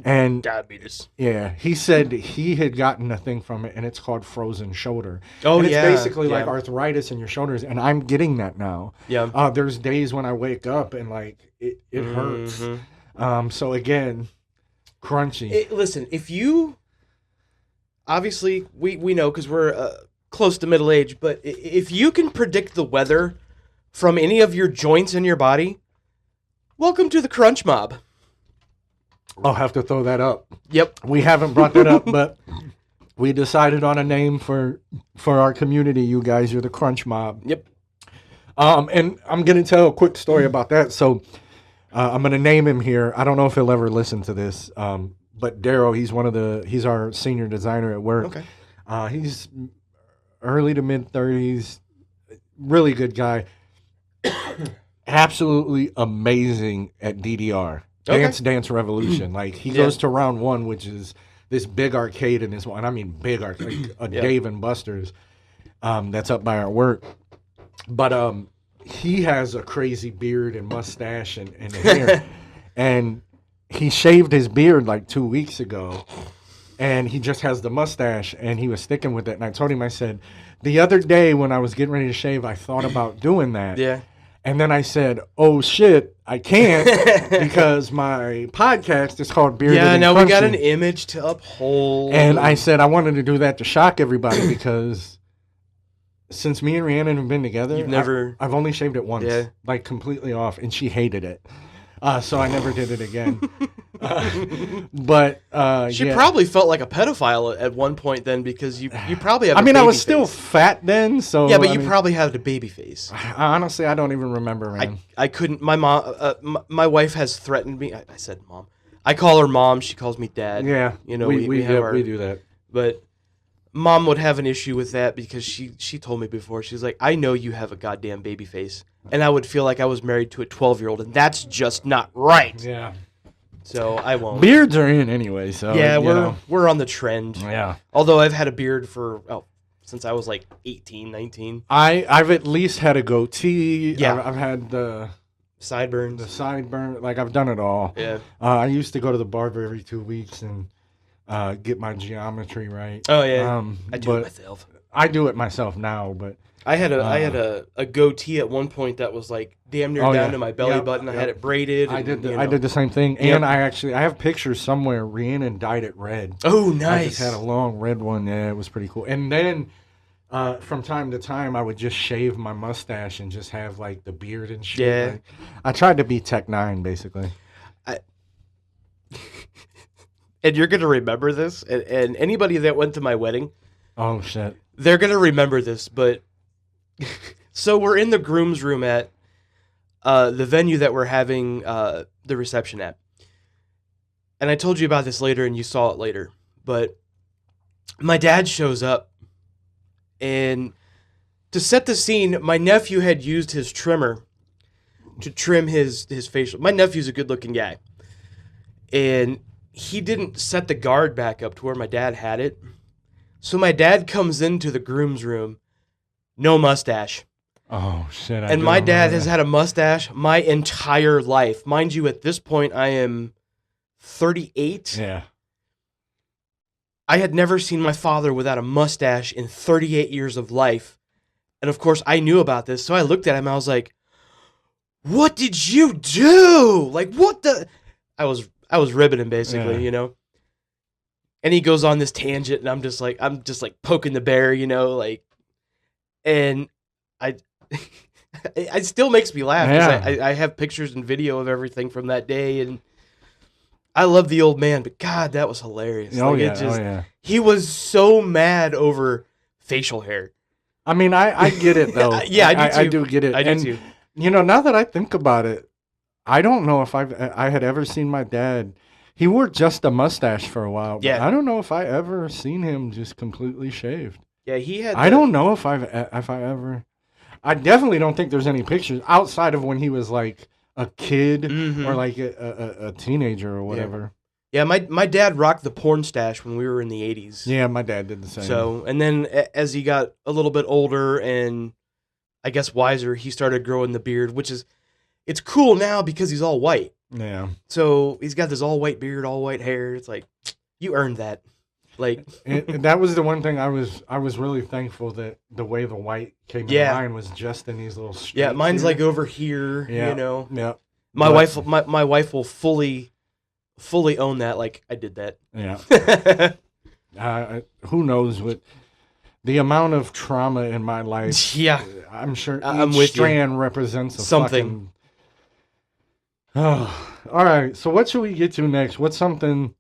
And Diabetes. yeah, he said he had gotten a thing from it, and it's called frozen shoulder. Oh, and it's yeah, basically like yeah. arthritis in your shoulders, and I'm getting that now. Yeah. There's days when I wake up and like it hurts. So again, crunchy. Listen, if you obviously we know because we're close to middle age, but if you can predict the weather from any of your joints in your body, welcome to the crunch mob. I'll have to throw that up. Yep. We haven't brought that up, but we decided on a name for our community. You guys, you're the Crunch Mob. Yep. And I'm gonna tell a quick story about that. So I'm gonna name him here. I don't know if he'll ever listen to this. But Daryl, he's our senior designer at work. Okay. He's early to mid 30s, really good guy. Absolutely amazing at DDR. Okay. Dance Revolution. Like he Yeah. goes to round one, which is this big arcade in this one. And I mean big arcade, like a Yeah. Dave and Buster's. That's up by our work. But he has a crazy beard and mustache and hair. And he shaved his beard like 2 weeks ago. And he just has the mustache and he was sticking with it. And I told him, I said, the other day when I was getting ready to shave, I thought about doing that. Yeah. And then I said, "Oh shit, I can't because my podcast is called Bearded Yeah. and Now we got Crunchy." an image to uphold. And I said I wanted to do that to shock everybody because since me and Rhiannon have been together, You've never- I've only shaved it once, Yeah. like completely off, and she hated it. So I never did it again. But she yeah. probably felt like a pedophile at one point then because you probably have. I a mean, I baby was still face. fat then, so Yeah, but I you mean, probably had a baby face. honestly, I don't even remember, man. I couldn't. My mom, my wife has threatened me. I said mom. I call her mom. She calls me dad. yeah, you know we have our. we do that. But mom would have an issue with that because she told me before. She's like, I know you have a goddamn baby face, and I would feel like I was married to a 12-year-old, and that's just not right. Yeah, So I won't. beards are in anyway, so Yeah, you know. we're on the trend. Yeah. Although I've had a beard since I was like 18, 19. I've at least had a goatee. Yeah. I've had the Sideburns. sideburn. Like I've done it all. Yeah. I used to go to the barber every 2 weeks and get my geometry right. Oh yeah. I do it but myself. I do it myself now, but I had a goatee at one point that was like damn near Oh, down yeah. to my belly Yep, button. I yep. had it braided. I and, did you I know. did the same thing, Yep. and I have pictures somewhere. Rhiannon dyed it red. Oh, I nice. just had a long red one. Yeah, it was pretty cool. And then from time to time, I would just shave my mustache and just have like the beard and shit. Yeah. Like, I tried to be Tech 9 basically. and you're gonna remember this, and anybody that went to my wedding, Oh shit. they're gonna remember this. But so we're in the groom's room at the venue that we're having the reception at, and I told you about this later, and you saw it later. But my dad shows up, and to set the scene, my nephew had used his trimmer to trim his facial. My nephew's a good-looking guy, and he didn't set the guard back up to where my dad had it. So my dad comes into the groom's room, no mustache. Oh shit. And my dad has had a mustache my entire life. Mind you, at this point, I am 38. Yeah. I had never seen my father without a mustache in 38 years of life. And of course, I knew about this. So I looked at him. I was like, what did you do? Like, what the? I was ribbing him basically, Yeah. you know? And he goes on this tangent, and I'm just like poking the bear, you know, like, and it still makes me laugh because I have pictures and video of everything from that day, and I love the old man, but God, that was hilarious. Oh Like, yeah. it just, Oh yeah. he was so mad over facial hair. I mean, I get it though. Yeah, I do too. I do get it. I do And, too. You know, now that I think about it, I don't know if I had ever seen my dad. He wore just a mustache for a while. But Yeah. I don't know if I ever seen him just completely shaved. Yeah, he had. I don't know if I ever. I definitely don't think there's any pictures outside of when he was like a kid Mhm. or like a teenager or whatever. Yeah, my dad rocked the porn stash when we were in the 80s. Yeah, my dad did the same. So, and then as he got a little bit older and I guess wiser, he started growing the beard, which is, it's cool now because he's all white. yeah, So he's got this all white beard, all white hair. It's like, you earned that. Like, and that was the one thing I was really thankful that the way the white came Yeah. in mine was just in these little streaks. yeah, mine's here. like over here, Yeah. you know. Yeah, My But- my wife will fully own that. Like, I did that. yeah. Who knows what the amount of trauma in my life? Yeah. I'm sure I'm each with you. strand represents a Something. Oh, all right. So what should we get to next? What's something?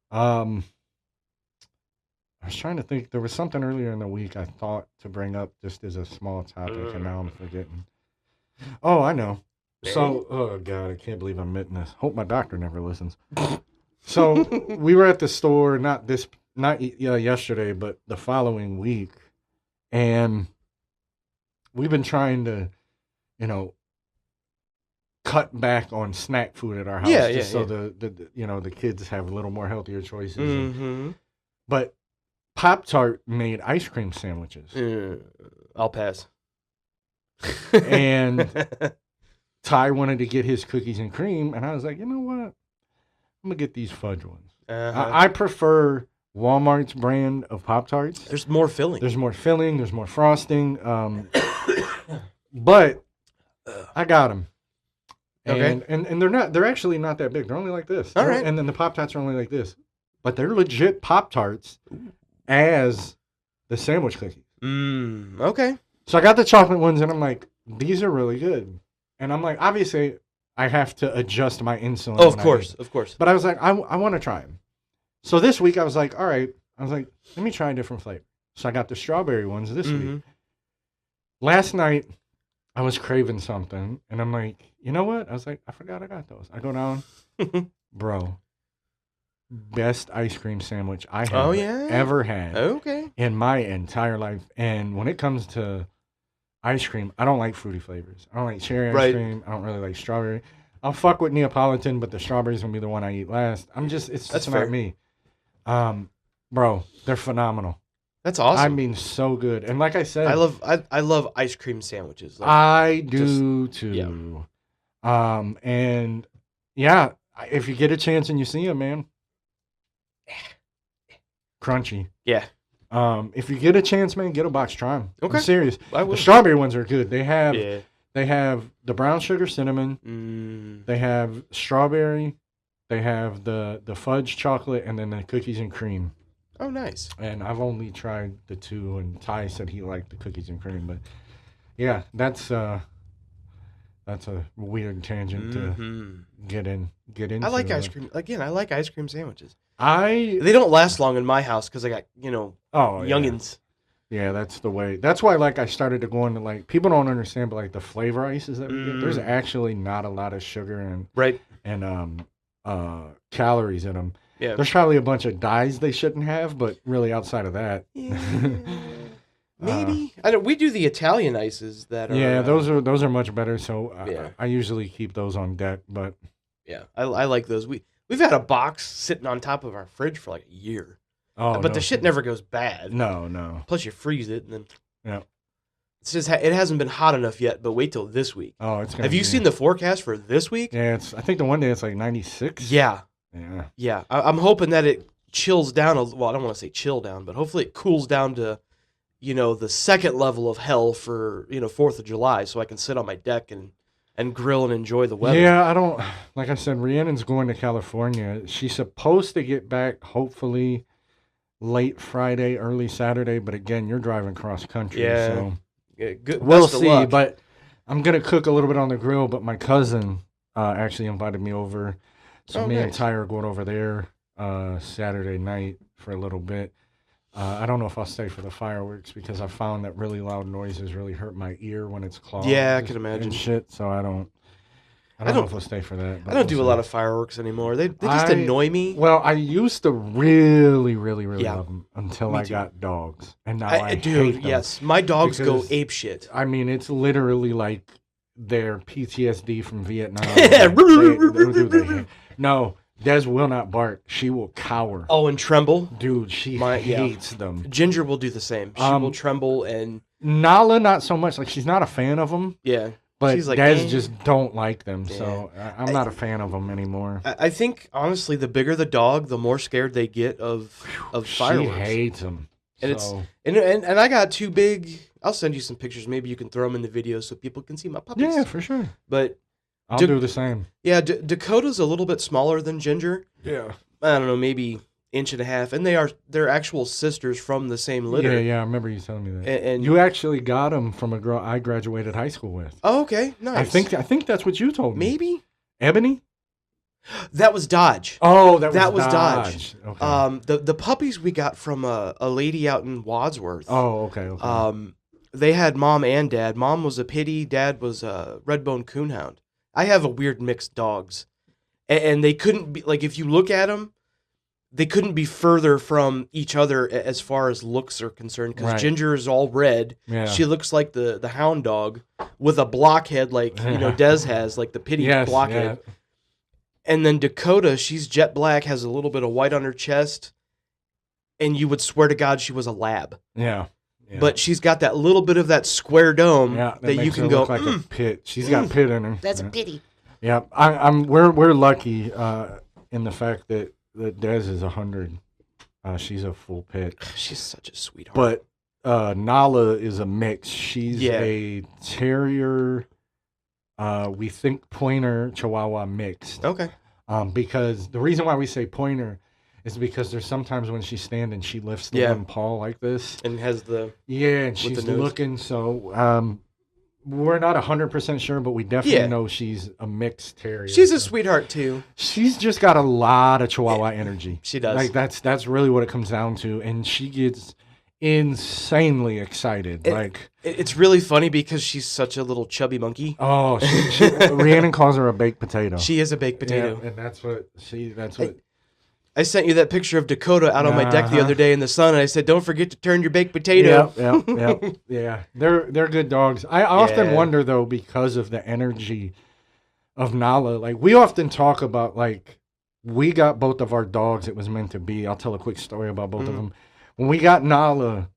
I was trying to think. There was something earlier in the week I thought to bring up just as a small topic, and now I'm forgetting. Oh, I know. So, oh god, I can't believe I'm admitting this. Hope my doctor never listens. So we were at the store, not yesterday, but the following week, and we've been trying to, cut back on snack food at our house, Yeah, just yeah, so the kids have a little more healthier choices. Mm-hmm. But Pop-Tart made ice cream sandwiches, I'll pass. and Ty wanted to get his cookies and cream, and I was like, you know what? I'm gonna get these fudge ones. I prefer Walmart's brand of Pop-Tarts. There's more filling. There's more filling. There's more frosting. But I got them. Okay. And they're actually not that big. They're only like this. All right. And then the Pop-Tarts are only like this. But they're legit Pop-Tarts as the sandwich cookies. Okay. So I got the chocolate ones, and I'm like, these are really good. And I'm like, obviously, I have to adjust my insulin. Oh, of when I course, eat. of course. But I was like, I want to try them. So this week, I was like, all right. I was like, let me try a different flavor. So I got the strawberry ones this week. Last night, I was craving something, and I'm like, you know what? I was like, I forgot I got those. I go down, bro, best ice cream sandwich I have ever had Okay. in my entire life. And when it comes to ice cream, I don't like fruity flavors. I don't like cherry ice Right. cream. I don't really like strawberry. I'll fuck with Neapolitan, but the strawberry's gonna be the one I eat last. It's That's just fair. not me. Bro, they're phenomenal. That's awesome. I mean, so good. And like I said, I love ice cream sandwiches. Like, I do too. yeah. And yeah, if you get a chance and you see them, man, crunchy. yeah. If you get a chance, man, get a box. Try them. Okay. I'm serious. I will. The strawberry ones are good. They have Yeah. the brown sugar cinnamon. They have strawberry. They have the fudge chocolate, and then the cookies and cream. Oh, nice. And I've only tried the two, and Ty said he liked the cookies and cream. But yeah, that's a weird tangent to get into. I like ice cream. Again, I like ice cream sandwiches. They don't last long in my house because I got Oh, yeah. youngins. Yeah, that's the way. That's why, like, I started to go into, like, people don't understand, but like the flavor ices that we get, there's actually not a lot of sugar Right. and calories in them. Yeah. There's probably a bunch of dyes they shouldn't have, but really outside of that, Maybe I don't. We do the Italian ices that are. yeah, those are much better. So Yeah. I usually keep those on deck, but Yeah, I like those. We've had a box sitting on top of our fridge for like a year, oh, but no, the shit never goes bad. No. Plus, you freeze it, and then Yeah. it's just it hasn't been hot enough yet. But wait till this week. Oh, it's gonna Have you be- seen the forecast for this week? Yeah, I think the one day it's like 96. Yeah, Yeah. I'm hoping that it chills down. Well, I don't want to say chill down, but hopefully it cools down to, the second level of hell for 4th of July, so I can sit on my deck and grill and enjoy the weather. Yeah, I don't. Like I said, Rhiannon's going to California. She's supposed to get back hopefully late Friday, early Saturday. But again, you're driving cross country, Yeah. so Yeah, good. we'll best of see. luck. But I'm gonna cook a little bit on the grill. But my cousin actually invited me over, so Oh, me and nice. Ty are going over there Saturday night for a little bit. I don't know if I'll stay for the fireworks because I found that really loud noises really hurt my ear when it's clogged. Yeah, I can imagine. And shit, so I don't know don't- if I'll stay for that. I don't do a lot of fireworks anymore. They just annoy me. Well, I used to really Yeah. love them until Me I too. got dogs, and now I Dude, hate them. yes, my dogs go Because- ape shit. I mean, it's literally like their PTSD from Vietnam. Yeah. No, Des will not bark. She will cower. Oh, and tremble. Dude, she yeah. hates them. Ginger will do the same. She will tremble and Nala, not so much. Like, she's not a fan of them, yeah. but She's like, Des "Eh." just don't like them. So I'm not a fan of them anymore. I think honestly, the bigger the dog, the more scared they get of fireworks. She hates them. And so. and I got two big. I'll send you some pictures. Maybe you can throw them in the video so people can see my puppies. Yeah, for sure. But I'll Dude- do the same. yeah, Dakota's a little bit smaller than Ginger. Yeah. I don't know, maybe inch and a half, and they're actual sisters from the same litter. Yeah, I remember you telling me that. And You actually got them from a girl I graduated high school with. oh, okay, nice. I think that's what you told me. maybe Ebony? that was Dodge. Oh, that That was was Dodge. Okay. The puppies we got from a lady out in Wadsworth. Oh, okay. They had mom and dad. Mom was a pitty, dad was a red-bone coonhound. I have a weird mixed dogs, and they couldn't be like if you look at them, they couldn't be further from each other as far as looks are concerned. Because Right. Ginger is all red. Yeah. She looks like the hound dog with a blockhead, like Des has, like the pitty Yes, blockhead. And then Dakota, she's jet black, has a little bit of white on her chest, and you would swear to God she was a lab. Yeah. But she's got that little bit of that square dome that that you makes can her go. look like a pit. She's got pit in her. That's yeah. a pity. Yeah, we're lucky in the fact that Des is 100. She's a full pit. She's such a sweetheart. But Nala is a mix. She's Yeah. a terrier. We think pointer Chihuahua mixed. okay, Because the reason why we say pointer is because there's sometimes when she's standing, she lifts the Yeah. one paw like this. and has the Yeah, and With she's the nose. looking. So we're not 100% sure, but we definitely Yeah. know she's a mixed terrier. she's a So sweetheart too. she's just got a lot of Chihuahua energy. She does. Like that's really what it comes down to, and she gets insanely excited. It's really funny because she's such a little chubby monkey. Oh, Rhiannon calls her a baked potato. She is a baked potato. Yeah, and that's what. I sent you that picture of Dakota out on my deck the Uh-huh. other day in the sun, and I said, "Don't forget to turn your baked potato." Yeah. They're good dogs. I often Yeah. wonder though, because of the energy of Nala. Like, we often talk about, like, we got both of our dogs. It was meant to be. I'll tell a quick story about both of them. When we got Nala,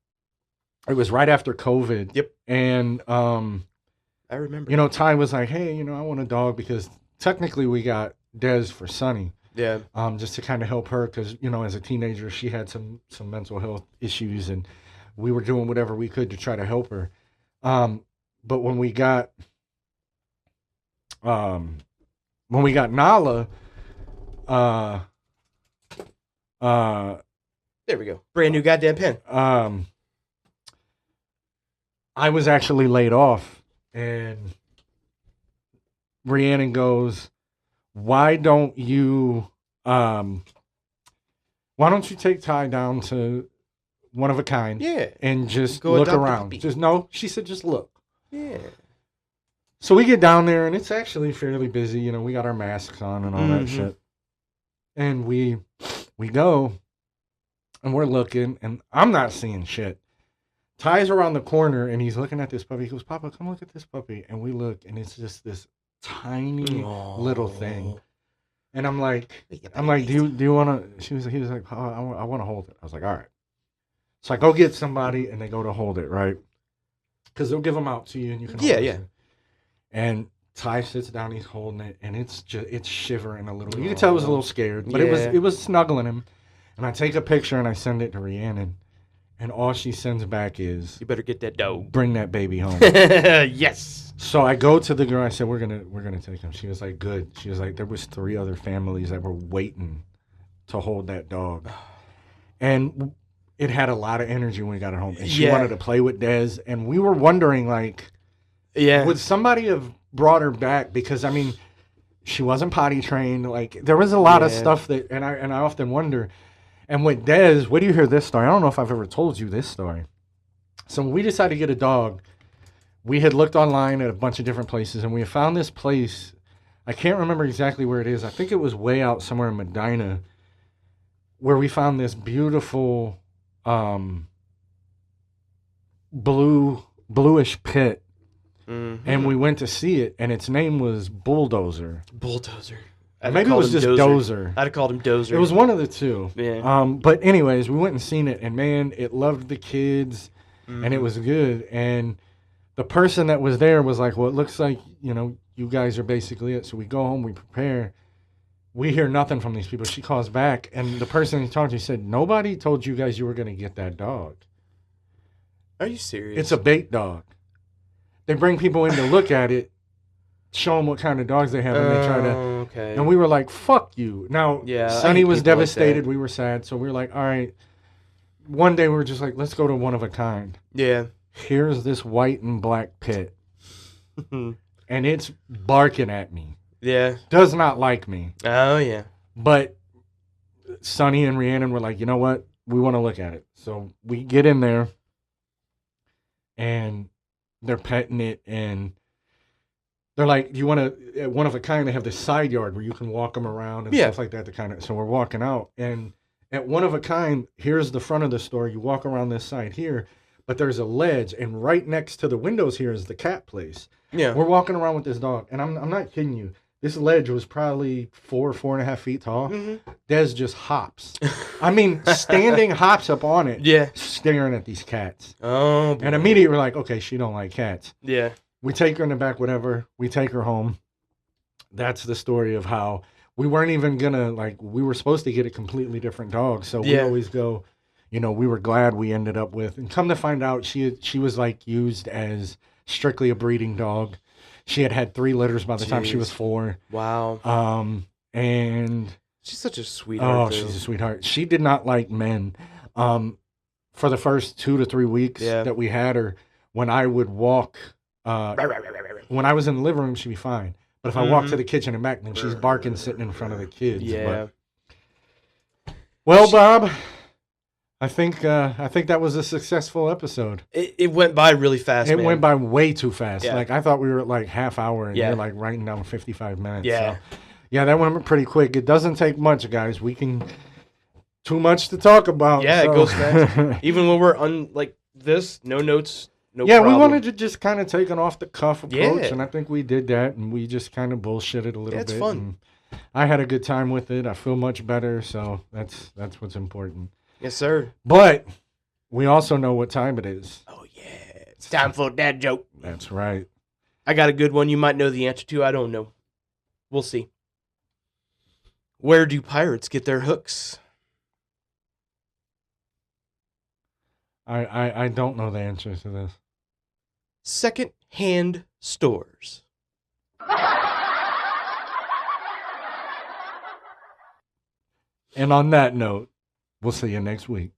it was right after COVID. Yep. And I remember. Ty was like, "Hey, I want a dog," because technically we got Des for Sunny. Yeah. Just to kind of help her, because as a teenager she had some mental health issues, and we were doing whatever we could to try to help her. But when we got Nala, There we go. Brand new goddamn pen. I was actually laid off, and Rhiannon goes, "Why don't you why don't you take Ty down to One of a Kind Yeah. and just Go look adopt a around? puppy. Just no, she said, just look. Yeah. So we get down there and it's actually fairly busy. You know, we got our masks on and all that Mhm. shit. And we go and we're looking and I'm not seeing shit. Ty's around the corner and he's looking at this puppy. He goes, Papa, come look at this puppy. And we look and it's just this tiny little thing. And I'm like, do you want to? He was like, oh, I want to hold it. I was like, all right. So I go get somebody and they go to hold it, right? Because they'll give them out to you and you can hold it. And Ty sits down, he's holding it, and it's shivering a little. You could tell it was a little scared, but it was snuggling him. And I take a picture and I send it to Rhiannon, and all she sends back is, You better get that dog. bring that baby home. Yes. So I go to the girl. I said, we're gonna take him. She was like, good. She was like, there was 3 other families that were waiting to hold that dog, and it had a lot of energy when we got it home. And she wanted to play with Dez, and we were wondering, like, would somebody have brought her back? Because I mean, she wasn't potty trained. Like, there was a lot of stuff that, and I often wonder. And with Dez, where do you hear this story? I don't know if I've ever told you this story. So when we decided to get a dog, we had looked online at a bunch of different places, and we found this place. I can't remember exactly where it is. I think it was way out somewhere in Medina, where we found this beautiful bluish pit. Mm-hmm. And we went to see it, and its name was Bulldozer. Bulldozer. Maybe it was just Dozer. I'd have called him Dozer. It was one of the two. Yeah. But anyways, we went and seen it, and man, it loved the kids, and it was good. And the person that was there was like, well, it looks like, you know, you guys are basically it. So we go home, we prepare. We hear nothing from these people. She calls back, and the person he talked to said, nobody told you guys you were going to get that dog. Are you serious? It's a bait dog. They bring people in to look at it, show them what kind of dogs they have, and they try to. Okay. And we were like, "Fuck you!" Now, Yeah, I Sonny hate was people like devastated. that. We were sad, so we were like, "All right." One day we were just like, "Let's go to One of a Kind." Yeah. Here's this white and black pit, and it's barking at me. Yeah. Does not like me, Oh yeah. but Sonny and Rhiannon were like, "You know what? We want to look at it." So we get in there, and they're petting it, and they're like, "Do you want to?" At One of a Kind, they have this side yard where you can walk them around and stuff like that. To kind of, so we're walking out, and at One of a Kind, here's the front of the store. You walk around this side here, but there's a ledge, and right next to the windows here is the cat place. Yeah. We're walking around with this dog, and I'm not kidding you. This ledge was probably 4.5 feet tall. Des just hops. I mean, standing hops up on it. Yeah. Staring at these cats. Oh. Boy. And immediately we're like, okay, she don't like cats. Yeah. We take her in the back, whatever. We take her home. That's the story of how we weren't even gonna, like, we were supposed to get a completely different dog. So we always go, you know, we were glad we ended up with. And come to find out, she was like used as strictly a breeding dog. She had 3 litters by the time she was 4. Wow. And She's such a sweetheart. she's a sweetheart. She did not like men. For the first 2 to 3 weeks that we had her, when I would walk, when I was in the living room, she'd be fine. But if I walked to the kitchen and back, then she's barking sitting in front of the kids. Yeah. But, well, Bob, I think that was a successful episode. It went by really fast. It man. went by way too fast. Yeah. Like, I thought we were at like half hour, and Yeah. you're like writing down 55 minutes. Yeah. So, yeah, that went pretty quick. It doesn't take much, guys. We can too much to talk about. Yeah, so. it goes fast. Even when we're like this, no notes, no Yeah, problem. we wanted to just kind of take an off the cuff approach, Yeah. and I think we did that, and we just kind of bullshitted a little Yeah, it's bit. fun. And I had a good time with it. I feel much better, so that's what's important. Yes, sir. But we also know what time it is. Oh yeah, it's time for a dad joke. That's right. I got a good one. You might know the answer to. I don't know. We'll see. Where do pirates get their hooks? I don't know the answer to this. Second-hand stores. And on that note, we'll see you next week.